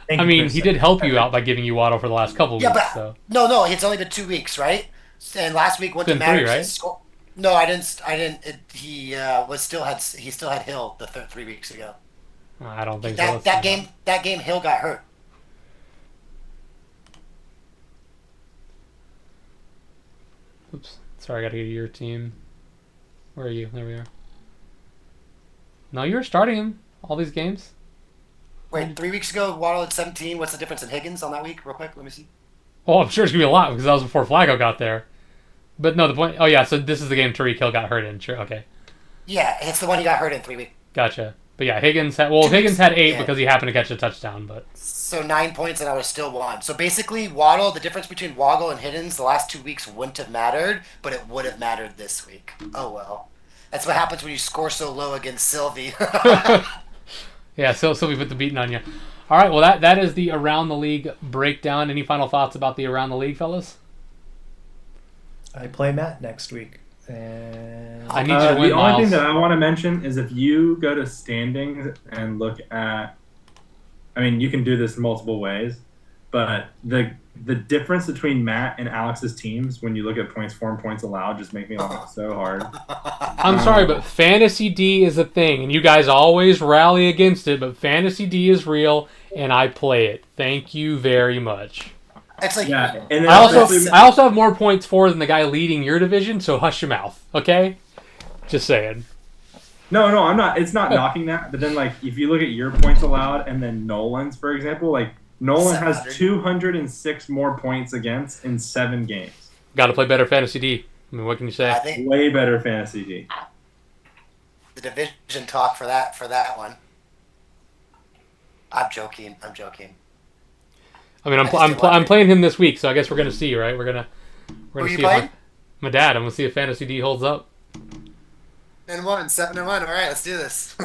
I mean, he did help you out by giving you Waddle for the last couple weeks. But So. No, it's only been 2 weeks, right? And last week wouldn't matter. 3, right? No, I didn't. He still had Hill the 3 weeks ago. I don't think so. That game, Hill got hurt. Oops. Sorry, I got to go to your team. Where are you? There we are. No, you were starting him all these games. Wait, 3 weeks ago, Waddle at 17. What's the difference in Higgins on that week? Real quick, let me see. Oh, I'm sure it's going to be a lot because that was before Flacco got there. But no, the point... Oh, yeah, so this is the game Tariq Hill got hurt in. Sure, okay. Yeah, it's the one he got hurt in 3 weeks. Gotcha. But yeah, Higgins had... Well, Higgins had 8 because he happened to catch a touchdown, but... So 9 points and I would have still won. So basically, Waddle, the difference between Waddle and Higgins the last 2 weeks wouldn't have mattered, but it would have mattered this week. Oh, well. That's what happens when you score so low against Sylvie. Yeah, Sylvie put the beating on you. All right, well, that is the Around the League breakdown. Any final thoughts about the Around the League, fellas? I play Matt next week. And I need you to win, the only Miles. thing that I want to mention is if you go to standings and look at, I mean, you can do this multiple ways, but the difference between Matt and Alex's teams when you look at points for and points allowed just make me laugh so hard. I'm sorry, but Fantasy D is a thing, and you guys always rally against it, but Fantasy D is real, and I play it. Thank you very much. It's like Yeah, and then I also have more points for than the guy leading your division, so hush your mouth, okay? Just saying. No, I'm not. It's not knocking that, but then like if you look at your points allowed and then Nolan's, for example, like Nolan has 206 more points against in 7 games. Got to play better Fantasy D. I mean, what can you say? I think Way better Fantasy D. the division talk for that one. I'm joking. I mean, I'm playing him this week, so I guess we're gonna see, right? We're gonna Who are you see playing? if my dad. I'm gonna see if Fantasy D holds up. 7-1. All right, let's do this.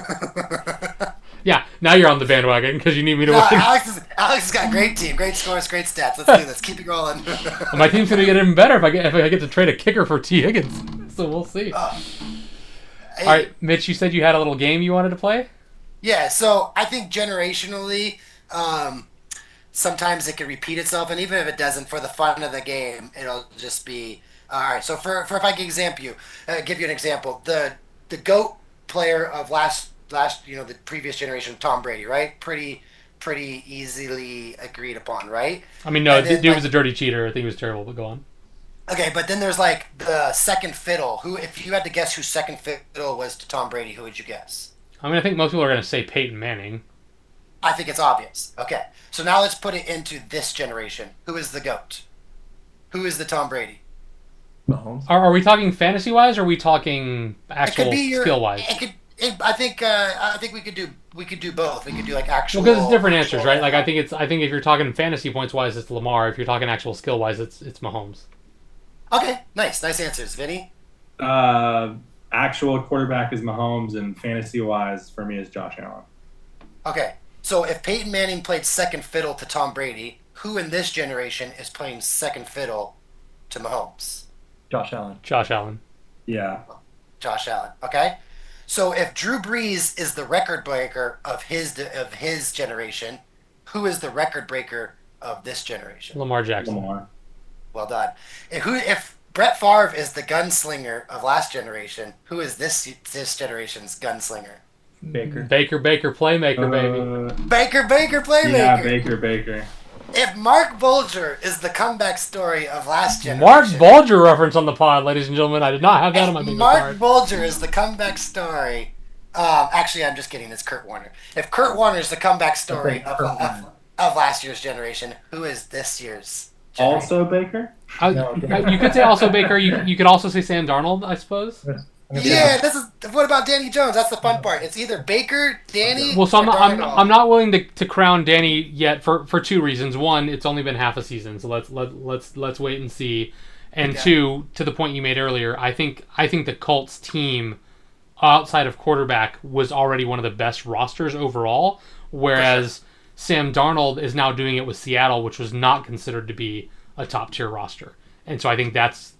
Yeah, now you're on the bandwagon because you need me to No, win. Alex has got a great team, great scores, great stats. Let's do this. Keep it rolling. My team's gonna get even better if I get to trade a kicker for T. Higgins. So we'll see. Hey, All right, Mitch, you said you had a little game you wanted to play. Yeah, so I think generationally, sometimes it can repeat itself, and even if it doesn't, for the fun of the game, it'll just be all right. So for if I can give you an example, the GOAT player of last the previous generation, Tom Brady, right? Pretty easily agreed upon, right? I mean, no, And then, dude was a dirty cheater. I think he was terrible, but go on. Okay, but then there's like the second fiddle. Who, if you had to guess who second fiddle was to Tom Brady, who would you guess? I mean, I think most people are going to say Peyton Manning. I think it's obvious. Okay, so now let's put it into this generation. Who is the GOAT? Who is the Tom Brady? Mahomes. Are we talking fantasy-wise, or are we talking actual skill-wise? I think we could do both. We could do like actual. Well, because it's different answers, right? Like I think if you're talking fantasy points-wise, it's Lamar. If you're talking actual skill-wise, it's Mahomes. Okay, nice answers, Vinny. Actual quarterback is Mahomes, and fantasy-wise for me is Josh Allen. Okay, so if Peyton Manning played second fiddle to Tom Brady, who in this generation is playing second fiddle to Mahomes? Josh Allen. Josh Allen. Yeah. Josh Allen. Okay, so if Drew Brees is the record breaker of his generation, who is the record breaker of this generation? Lamar Jackson. Lamar. Well done. If Brett Favre is the gunslinger of last generation, who is this generation's gunslinger? Baker. Baker, playmaker, baby. Baker, playmaker. Yeah, Baker. If Mark Bulger is the comeback story of last generation, Mark Bulger reference on the pod, ladies and gentlemen. I did not have that on my bingo Mark card. Bulger is the comeback story. Actually, I'm just kidding. It's Kurt Warner. If Kurt Warner is the comeback story of last year's generation, who is this year's generation? Also Baker? You could say also Baker. You could also say Sam Darnold, I suppose. Yeah, what about Danny Jones? That's the fun part. It's either Baker, Danny. Well, so or Darnold. I'm not willing to crown Danny yet for 2 reasons. One, it's only been half a season, so let's wait and see. And Okay. 2, to the point you made earlier, I think the Colts team outside of quarterback was already one of the best rosters overall, whereas Sam Darnold is now doing it with Seattle, which was not considered to be a top tier roster. And so I think that's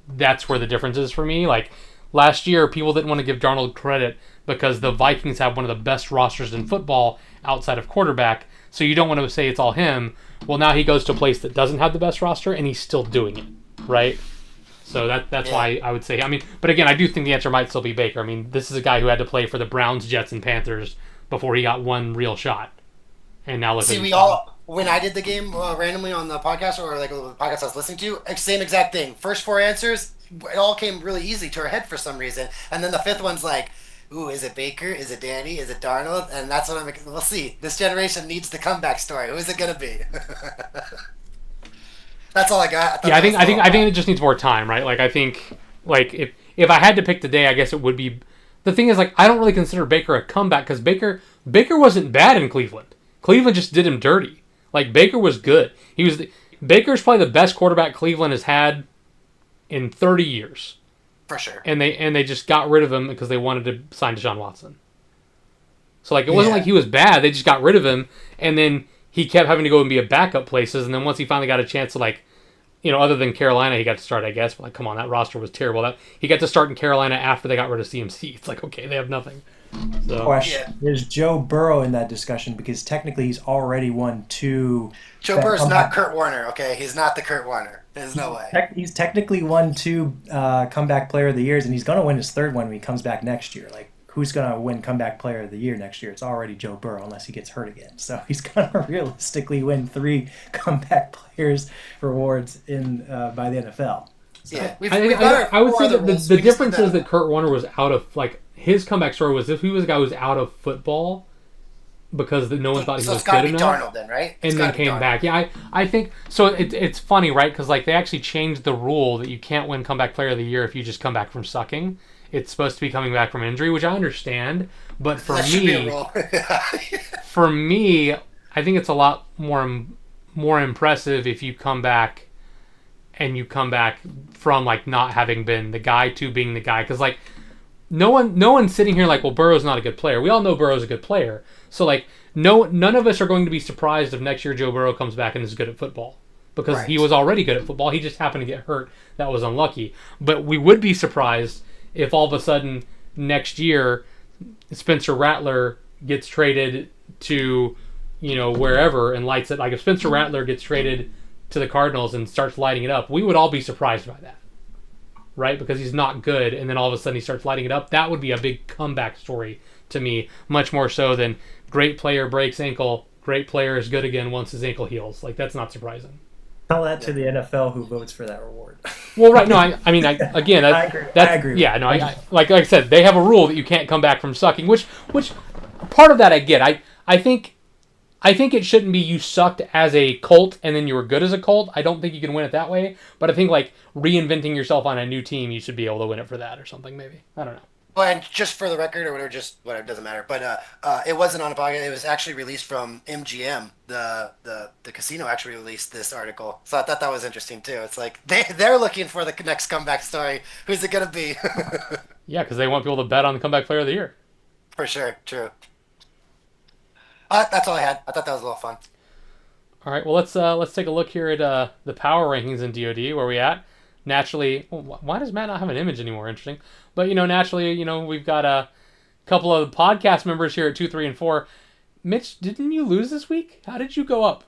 where the difference is for me. Like last year, people didn't want to give Darnold credit because the Vikings have one of the best rosters in football outside of quarterback. So you don't want to say it's all him. Well, now he goes to a place that doesn't have the best roster, and he's still doing it, right? So that's why I would say. I mean, but again, I do think the answer might still be Baker. I mean, this is a guy who had to play for the Browns, Jets, and Panthers before he got one real shot, and now look. See, when I did the game randomly on the podcast or like the podcast I was listening to, same exact thing. First 4 answers, it all came really easy to our head for some reason, and then the 5th one's like, ooh, is it Baker? Is it Danny? Is it Darnold? And that's what we'll see. This generation needs the comeback story. Who is it gonna be? That's all I got. I think it just needs more time, right? Like I think, like if I had to pick today, I guess it would be. The thing is, like I don't really consider Baker a comeback because Baker wasn't bad in Cleveland. Cleveland just did him dirty. Like Baker was good. Baker's probably the best quarterback Cleveland has had in 30 years. For sure. And they just got rid of him because they wanted to sign Deshaun Watson. So like it wasn't like he was bad. They just got rid of him, and then he kept having to go and be a backup places. And then once he finally got a chance to like other than Carolina, he got to start, I guess. But like, come on, that roster was terrible. That he got to start in Carolina after they got rid of CMC. It's like, okay, they have nothing. So, Question: Is Joe Burrow in that discussion? Because technically, he's already won 2. Joe Burrow's not Kurt Warner, okay? He's not the Kurt Warner. There's no way. He's technically won 2 comeback player of the years, and he's going to win his 3rd one when he comes back next year. Like, who's going to win comeback player of the year next year? It's already Joe Burrow, unless he gets hurt again. So he's going to realistically win 3 comeback players rewards in by the NFL. So. Yeah, I would say that the difference is that Kurt Warner was out of, like, his comeback story was if he was a guy who was out of football because no one thought he was good enough. Darnold then, right? And then came back. Yeah, I think so. It's funny, right? Because like they actually changed the rule that you can't win comeback player of the year if you just come back from sucking. It's supposed to be coming back from injury, which I understand. But for me, I think it's a lot more impressive if you come back and you come back from like not having been the guy to being the guy. Because like no one's sitting here like, well, Burrow's not a good player. We all know Burrow's a good player. So like none of us are going to be surprised if next year Joe Burrow comes back and is good at football. Because he was already good at football. He just happened to get hurt. That was unlucky. But we would be surprised if all of a sudden next year Spencer Rattler gets traded to, wherever and lights it. Like if Spencer Rattler gets traded to the Cardinals and starts lighting it up, we would all be surprised by that. Right? Because he's not good, and then all of a sudden he starts lighting it up. That would be a big comeback story to me, much more so than great player breaks ankle, great player is good again once his ankle heals. Like, that's not surprising. Tell that to the NFL who votes for that reward. Well, right. No, I mean, again, I agree. Yeah, no, like I said, they have a rule that you can't come back from sucking, which part of that I get. I think it shouldn't be you sucked as a Colt and then you were good as a Colt. I don't think you can win it that way. But I think like reinventing yourself on a new team, you should be able to win it for that or something maybe. I don't know. Well, and just for the record or whatever, it doesn't matter. But it wasn't on a podcast. It was actually released from MGM. The casino actually released this article. So I thought that was interesting too. It's like they're looking for the next comeback story. Who's it going to be? Yeah, because they want people to bet on the comeback player of the year. For sure. True. That's all I had. I thought that was a little fun. All right, well let's take a look here at the power rankings in DoD. Where we at? Naturally, why does Matt not have an image anymore? Interesting, but naturally, we've got a couple of podcast members here at 2, 3, and 4. Mitch, didn't you lose this week? How did you go up?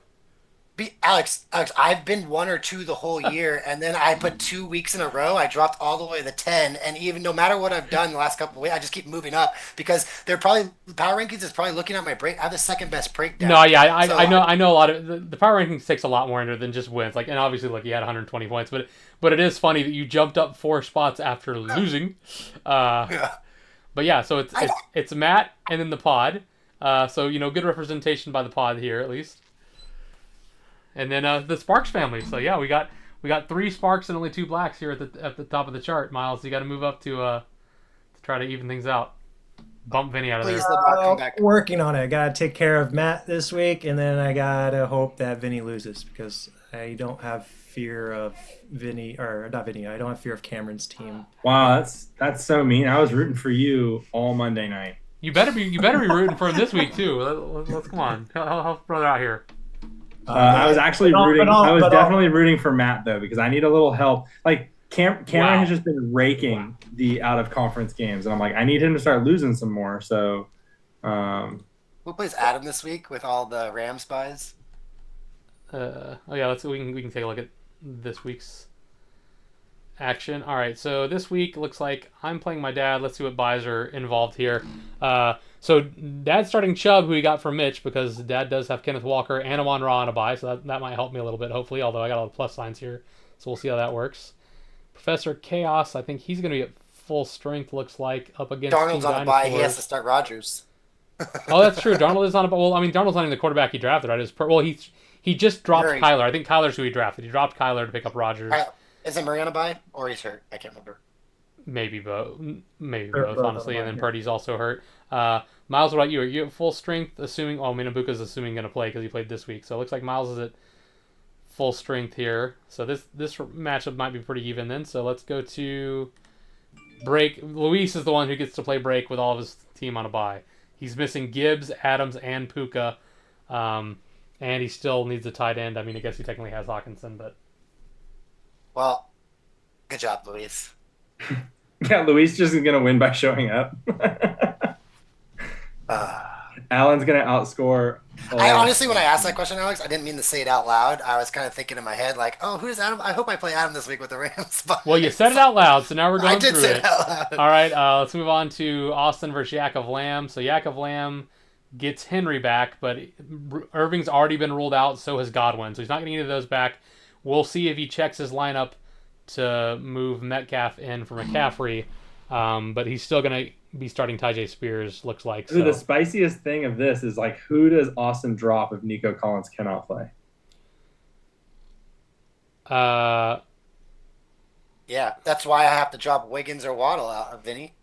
Alex, I've been 1 or 2 the whole year, and then I put 2 weeks in a row. I dropped all the way to 10, and even no matter what I've done the last couple of weeks, I just keep moving up because they're probably power rankings is probably looking at my break. I have the second best breakdown. No, yeah, I know a lot of the power rankings takes a lot more into than just wins. Like, and obviously, like you had 120 points, but it is funny that you jumped up 4 spots after losing. Yeah. But yeah, so it's Matt and then the pod. So good representation by the pod here at least. And then the Sparks family. So yeah, we got 3 Sparks and only 2 Blacks here at the top of the chart. Miles, you got to move up to try to even things out. Bump Vinny out of there. Working on it. I got to take care of Matt this week, and then I got to hope that Vinny loses because I don't have fear of Vinny, or not Vinny. I don't have fear of Cameron's team. Wow, that's so mean. I was rooting for you all Monday night. You better be rooting for him this week too. Let's come on, help brother out here. I was actually rooting. I was definitely rooting for Matt though because I need a little help. Like Cameron has just been raking the out of conference games, and I'm like, I need him to start losing some more. So, who plays Adam this week with all the Rams buys? We can take a look at this week's action. All right, so this week looks like I'm playing my dad. Let's see what buys are involved here. So Dad's starting Chubb, who he got from Mitch, because Dad does have Kenneth Walker and Amon Ra on a buy, so that might help me a little bit, hopefully, although I got all the plus signs here, so we'll see how that works. Professor Chaos, I think he's going to be at full strength, looks like, up against Darnold's on a buy. He has to start Rodgers. Oh, that's true. Darnold is on a buy. Well, I mean, Darnold's not even the quarterback he drafted, right? He just dropped Kyler. I think Kyler's who he drafted. He dropped Kyler to pick up Rodgers. Is it Murray on a buy, or he's hurt? I can't remember. Maybe both, honestly, and then Purdy's also hurt. Miles, what about you? Are you at full strength, assuming... Oh, Minabuka's assuming going to play because he played this week. So it looks like Miles is at full strength here. So this matchup might be pretty even then. So let's go to break. Luis is the one who gets to play break with all of his team on a bye. He's missing Gibbs, Adams, and Puka. And he still needs a tight end. I mean, I guess he technically has Hawkinson, but... Well, good job, Luis. Yeah, Luis just is gonna win by showing up. Allen's gonna outscore. I honestly, when I asked that question, Alex, I didn't mean to say it out loud. I was kind of thinking in my head, like, "Oh, who's Adam? I hope I play Adam this week with the Rams." But Well, you said it out loud, so now we're going I did through say it. it out loud. All right, let's move on to Austin versus Yakov Lamb. So Yakov Lamb gets Henry back, but Irving's already been ruled out, so has Godwin. So he's not getting either of those back. We'll see if he checks his lineup to move Metcalf in for McCaffrey, but he's still going to be starting Tyjae Spears, looks like. So. The spiciest thing of this is, like, who does Austin drop if Nico Collins cannot play? Yeah, that's why I have to drop Wiggins or Waddle out, Vinny.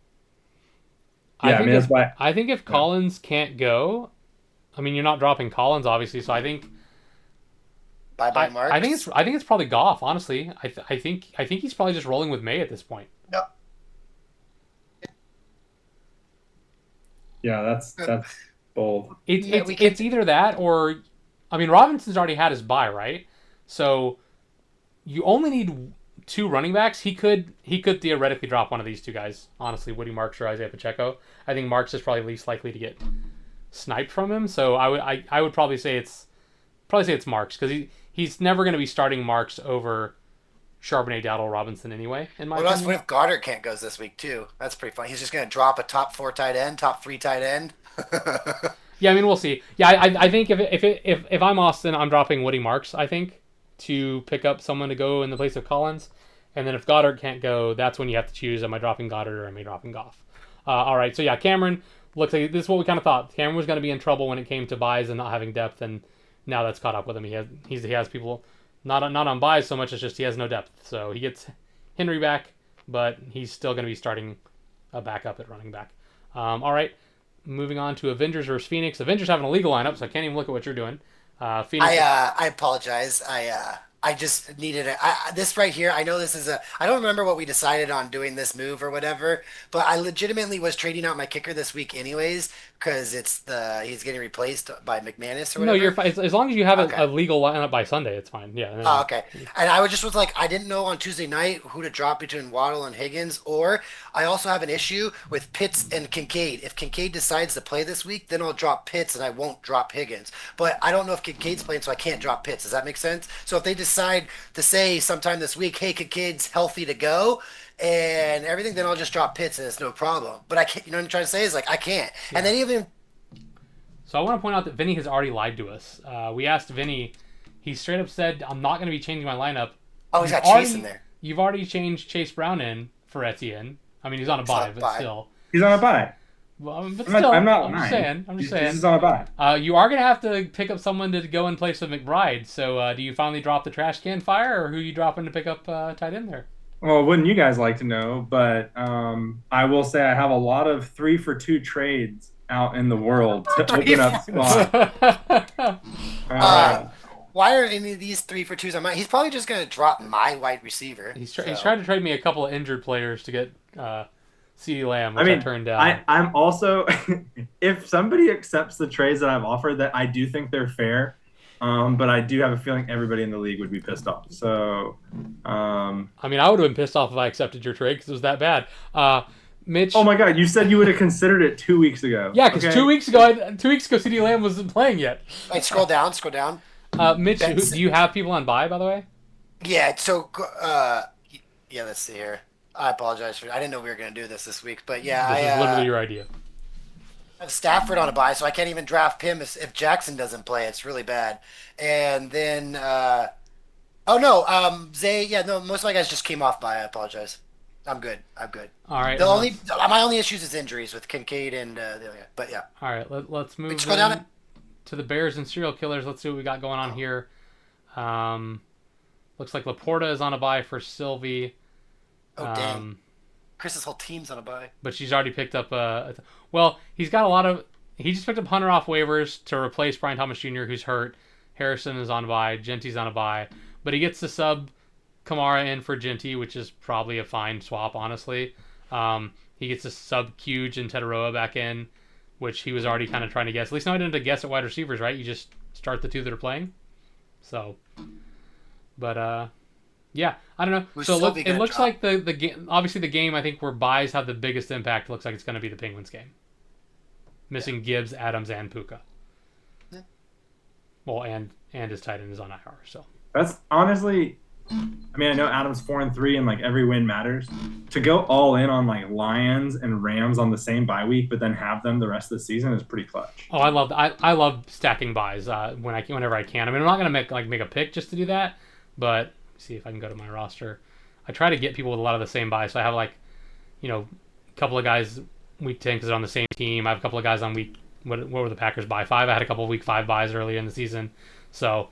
Yeah, I mean, that's why. I think if Collins can't go, I mean, you're not dropping Collins, obviously, so I think... Bye-bye, Mark. I think it's probably Goff, honestly. I think he's probably just rolling with May at this point. Yep. Yeah, that's bold. It's either that or, I mean, Robinson's already had his bye, right? So you only need 2 running backs. He could theoretically drop one of these 2 guys. Honestly, Woody Marks or Isaiah Pacheco. I think Marks is probably least likely to get sniped from him. So I would probably say it's Marks, because he's never going to be starting Marks over Charbonnet, Dowdle, Robinson anyway, in my opinion. What if Goddard can't go this week, too? That's pretty funny. He's just going to drop a top 4 tight end, top 3 tight end. Yeah, I mean, we'll see. Yeah, I think if I'm Austin, I'm dropping Woody Marks, I think, to pick up someone to go in the place of Collins. And then if Goddard can't go, that's when you have to choose, am I dropping Goddard or am I dropping Goff? All right, so yeah, Cameron, looks like this is what we kind of thought. Cameron was going to be in trouble when it came to buys and not having depth, and now that's caught up with him. He has people not on buys so much, it's just he has no depth. So he gets Henry back, but he's still going to be starting a backup at running back. All right, moving on to Avengers versus Phoenix. Avengers have an illegal lineup, so I can't even look at what you're doing. Phoenix. I apologize. I just needed this right here. I know this is I don't remember what we decided on doing this move or whatever, but I legitimately was trading out my kicker this week anyways, because he's getting replaced by McManus or whatever. No, you're fine. As long as you have a legal lineup by Sunday, it's fine. Yeah. Oh, okay. And I was like, I didn't know on Tuesday night who to drop between Waddle and Higgins, or I also have an issue with Pitts and Kincaid. If Kincaid decides to play this week, then I'll drop Pitts and I won't drop Higgins. But I don't know if Kincaid's playing, so I can't drop Pitts. Does that make sense? So if they decide to say sometime this week, hey, Kincaid's healthy to go and everything, then I'll just drop Pitts and it's no problem. But I can't, you know what I'm trying to say is, like, I can't. Yeah. And then even... So I want to point out that Vinny has already lied to us. We asked Vinny, he straight up said, I'm not going to be changing my lineup. Oh, he's got Chase in there. You've already changed Chase Brown in for Etienne. I mean, he's on a bye, but still. He's on a bye. Well, but still, I'm just saying. He's on a bye. You are going to have to pick up someone to go in place of McBride. So do you finally drop the trash can fire, or who are you dropping to pick up tight end there? Well, wouldn't you guys like to know? But I will say I have a lot of 3-for-2 trades out in the world to open up spots. Why are any of these 3-for-2s on mine? He's probably just going to drop my wide receiver. He's trying to trade me a couple of injured players to get CeeDee Lamb, which I turned down. I'm also, if somebody accepts the trades that I've offered, that I do think they're fair, but I do have a feeling everybody in the league would be pissed off. So, I mean, I would have been pissed off if I accepted your trade because it was that bad. Mitch. Oh my God! You said you would have considered it 2 weeks ago. Yeah, because 2 weeks ago, CeeDee Lamb wasn't playing yet. Wait, scroll down. Mitch, do you have people on bye, by the way? Yeah. So, yeah. Let's see here. I apologize I didn't know we were going to do this week, but yeah, this is literally your idea. I have Stafford on a bye, so I can't even draft him if Jackson doesn't play. It's really bad. And then, Zay. Yeah, no, most of my guys just came off bye. I apologize. I'm good. All right. My only issues is injuries with Kincaid and but yeah. All right. Let's move go down to the Bears and serial killers. Let's see what we got going on here. Looks like Laporta is on a bye for Sylvie. Oh dang! Chris's whole team's on a bye. But she's already picked up he's got a lot of. He just picked up Hunter off waivers to replace Brian Thomas Jr., who's hurt. Harrison is on a bye. Genty's on a bye, but he gets to sub Kamara in for Genty, which is probably a fine swap, honestly. He gets to sub Huge and Tetaroa back in, which he was already kind of trying to guess. At least now I didn't have to guess at wide receivers, right? You just start the 2 that are playing. So, but Yeah, I don't know. Who's So still be it good at looks drop. like the game. Obviously, the game I think where buys have the biggest impact looks like it's going to be the Penguins game. Missing Gibbs, Adams, and Puka. Yeah. Well, and his tight end is on IR. So That's honestly, I mean, I know Adams 4-3 and like every win matters. To go all in on like Lions and Rams on the same bye week, but then have them the rest of the season is pretty clutch. I love stacking buys whenever I can. I mean, I'm not going to make a pick just to do that, but see if I can go to my roster. I try to get people with a lot of the same buys. So I have a couple of guys week 10 because they're on the same team. I have a couple of guys on what were the Packers buy 5? I had a couple of week 5 buys early in the season. So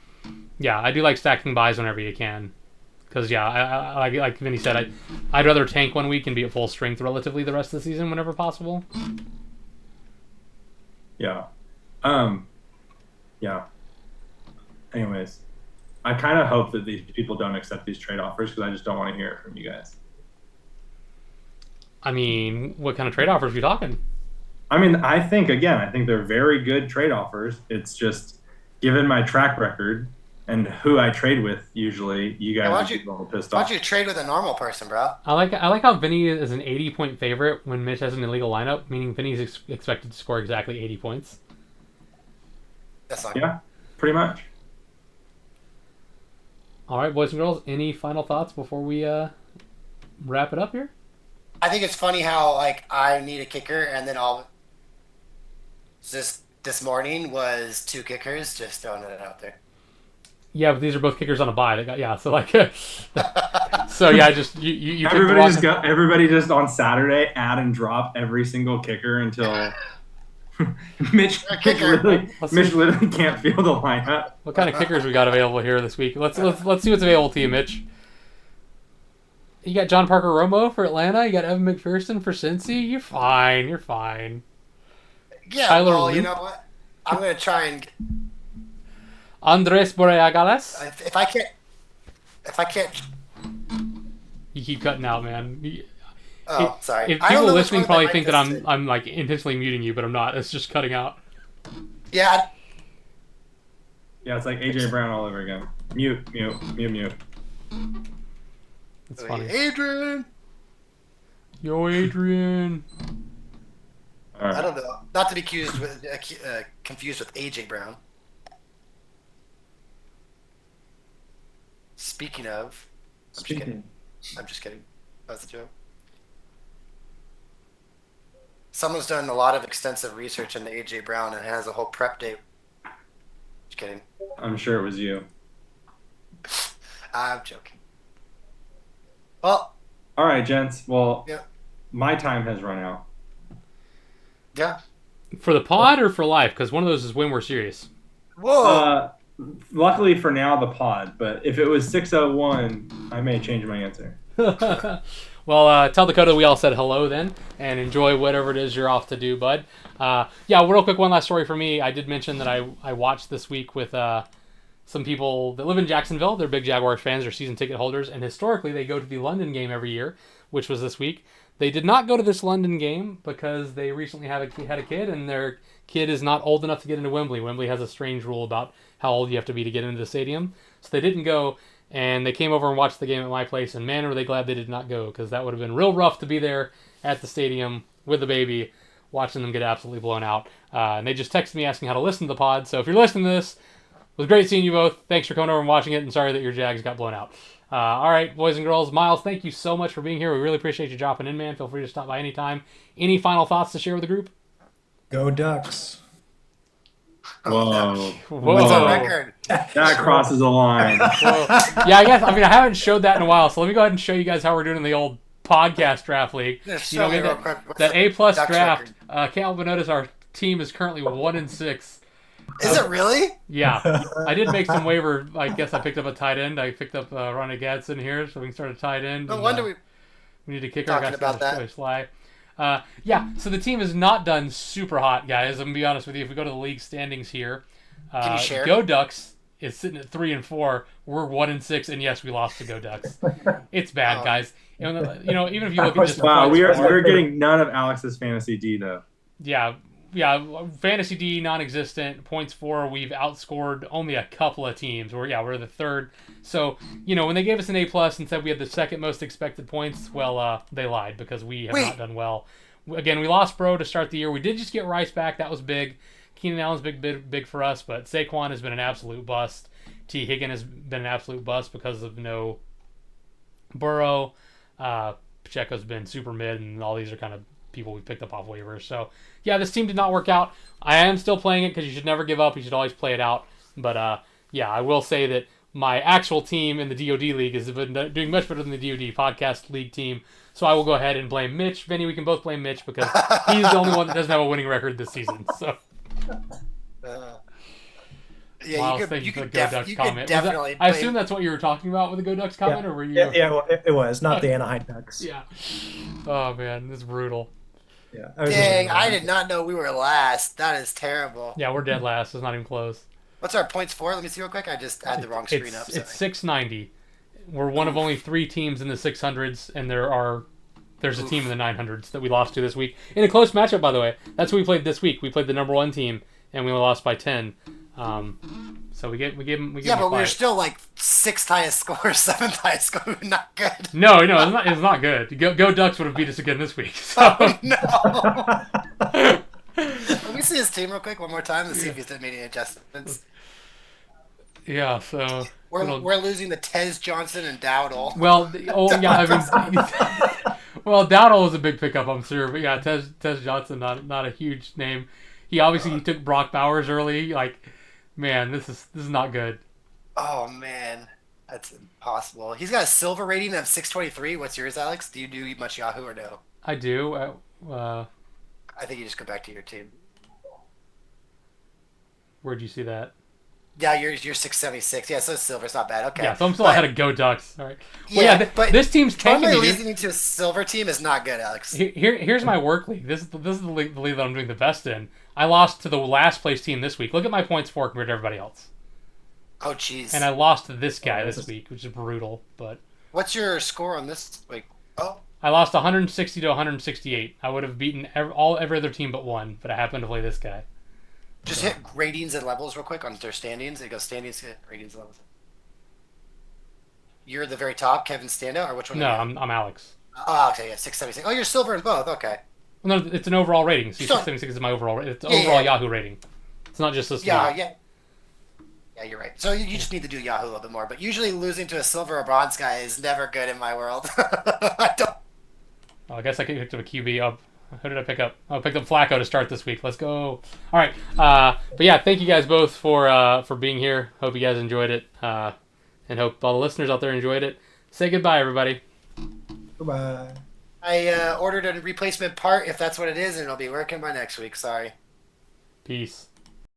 yeah, I do like stacking buys whenever you can. Because yeah, I like Vinny said, I'd rather tank 1 week and be at full strength relatively the rest of the season whenever possible. Yeah. Yeah. Anyways, I kind of hope that these people don't accept these trade offers because I just don't want to hear it from you guys. I mean, what kind of trade offers are you talking? I mean, I think they're very good trade offers. It's just, given my track record and who I trade with, usually, you guys would be a little pissed Why off. don't you trade with a normal person, bro? I like how Vinny is an 80-point favorite when Mitch has an illegal lineup, meaning Vinny's expected to score exactly 80 points. That's not Yeah, pretty much. All right, boys and girls, any final thoughts before we wrap it up here? I think it's funny how like I need a kicker, and then this morning was 2 kickers. Just throwing it out there. Yeah, but these are both kickers on a bye. So yeah, just you Everybody just on Saturday add and drop every single kicker until Mitch literally can't field the lineup. What kind of kickers we got available here this week? Let's see what's available to you, Mitch. You got John Parker Romo for Atlanta. You got Evan McPherson for Cincy. You're fine. Yeah, Tyler well, Luke. you know what? I'm gonna try and Andres Borregales. if I can't. You keep cutting out, man. Sorry. If I don't people know which listening one probably mic think that this is. I'm like intentionally muting you, but I'm not. It's just cutting out. Yeah. Yeah, it's like AJ Brown all over again. Mute. It's funny. Adrian. Yo, Adrian. All right. I don't know. Not to be confused with AJ Brown. Speaking of, I'm just kidding. That's a joke. Someone's done a lot of extensive research into AJ Brown and has a whole prep day. Just kidding. I'm sure it was you. I'm joking. Well, All right, gents. Well, yeah. my time has run out. Yeah. For the pod or for life? Because one of those is way more serious. Whoa. Luckily for now, the pod. But if it was 6:01, I may change my answer. Well, tell Dakota we all said hello then, and enjoy whatever it is you're off to do, bud. Yeah, real quick, one last story for me. I did mention that I watched this week with some people that live in Jacksonville. They're big Jaguars fans. They're season ticket holders, and historically they go to the London game every year, which was this week. They did not go to this London game because they recently had a kid, and their kid is not old enough to get into Wembley. Wembley has a strange rule about how old you have to be to get into the stadium. So they didn't go, and they came over and watched the game at my place, and man, were they glad they did not go, because that would have been real rough to be there at the stadium with the baby, watching them get absolutely blown out. And they just texted me asking how to listen to the pod, so if you're listening to this, it was great seeing you both. Thanks for coming over and watching it, and sorry that your Jags got blown out. All right, boys and girls. Miles, thank you so much for being here. We really appreciate you dropping in, man. Feel free to stop by anytime. Any final thoughts to share with the group? Go Ducks. Whoa. What's on record? That crosses a line. Whoa. Yeah, I haven't showed that in a while, so let me go ahead and show you guys how we're doing in the old podcast draft league. Just You know, show me we real got quick. What's that the A-plus Ducks draft. record? Can't help but notice our team is currently 1-6. Is it really? Yeah, I did make some waiver. I guess I picked up a tight end. I picked up Ronnie Gadsden here, so we can start a tight end. No and, wonder we. We need a kicker. Talking about that. Sly. Yeah, so the team is not done super hot, guys. I'm going to be honest with you. If we go to the league standings here, Can you share? Go Ducks is sitting at 3-4. We're 1-6, and yes, we lost to Go Ducks. It's bad, guys. And, even if you look at just Wow, the points we're scored, getting none of Alex's fantasy D though. yeah, fantasy D non-existent. Points for, we've outscored only a couple of teams. We're the third. So when they gave us an A+ and said we had the second most expected points, well, they lied because we have not done well. Again, we lost Bro to start the year. We did just get Rice back. That was big. Keenan Allen's big for us, but Saquon has been an absolute bust. T. Higgins has been an absolute bust because of no Burrow. Pacheco's been super mid, and all these are kind of people we picked up off waivers. So, this team did not work out. I am still playing it because you should never give up. You should always play it out. But, I will say that my actual team in the DoD League has been doing much better than the DoD Podcast League team. So I will go ahead and blame Mitch. Vinny, we can both blame Mitch because he's the only one that doesn't have a winning record this season. So. You could definitely. I assume that's what you were talking about with the Go Ducks comment, or were you? Yeah, well, it was not the Anaheim Ducks. Yeah. Oh man, this is brutal. Yeah. Dang, I did not know we were last. That is terrible. Yeah, we're dead last. It's not even close. What's our points for? Let me see real quick. I just had the wrong screen up. Sorry. It's 690. We're one of only 3 teams in the 600s, and there's a team in the 900s that we lost to this week in a close matchup. By the way, that's who we played this week. We played the number 1 team, and we only lost by 10. So we gave them. Yeah, but we're still like 6th highest score, 7th highest score. Not good. No, it's not good. Go Ducks would have beat us again this week. So. Oh, no. Let me see his team real quick one more time and see if he's made any adjustments. Yeah, so we're losing the Tez Johnson and Dowdle. Well, Dowdle was a big pickup, I'm sure, but yeah, Tez Johnson not a huge name. He took Brock Bowers early. Like, man, this is not good. Oh man, that's impossible. He's got a silver rating of 623. What's yours, Alex? Do you do much Yahoo or no? I do. I think you just go back to your team. Where'd you see that? Yeah, you're 676. Yeah, so silver's not bad. Okay. Yeah, so I'm still ahead of Go Ducks. All right. Well, but this team's tanking me. Losing to a silver team is not good, Alex. Here's my work league. This is the league that I'm doing the best in. I lost to the last place team this week. Look at my points for compared to everybody else. Oh, jeez. And I lost to this guy this week, which is brutal. But what's your score on this week? Oh. I lost 160 to 168. I would have beaten every other team but one, but I happened to play this guy. Just hit ratings and levels real quick on their standings. It goes standings, hit ratings and levels. You're the very top, Kevin Standout, or which one? No, I'm Alex. Oh, okay, yeah, 676. Oh, you're silver in both. Okay. No, it's an overall rating. So 676 is my overall. It's overall Yahoo rating. It's not just this. Yeah, you're right. So you just need to do Yahoo a little bit more. But usually losing to a silver or bronze guy is never good in my world. I don't. Oh, I guess I picked up a QB. Who did I pick up? I picked up Flacco to start this week. Let's go. All right. But yeah, thank you guys both for being here. Hope you guys enjoyed it. And hope all the listeners out there enjoyed it. Say goodbye, everybody. Goodbye. I ordered a replacement part, if that's what it is, and it'll be working by next week. Sorry. Peace.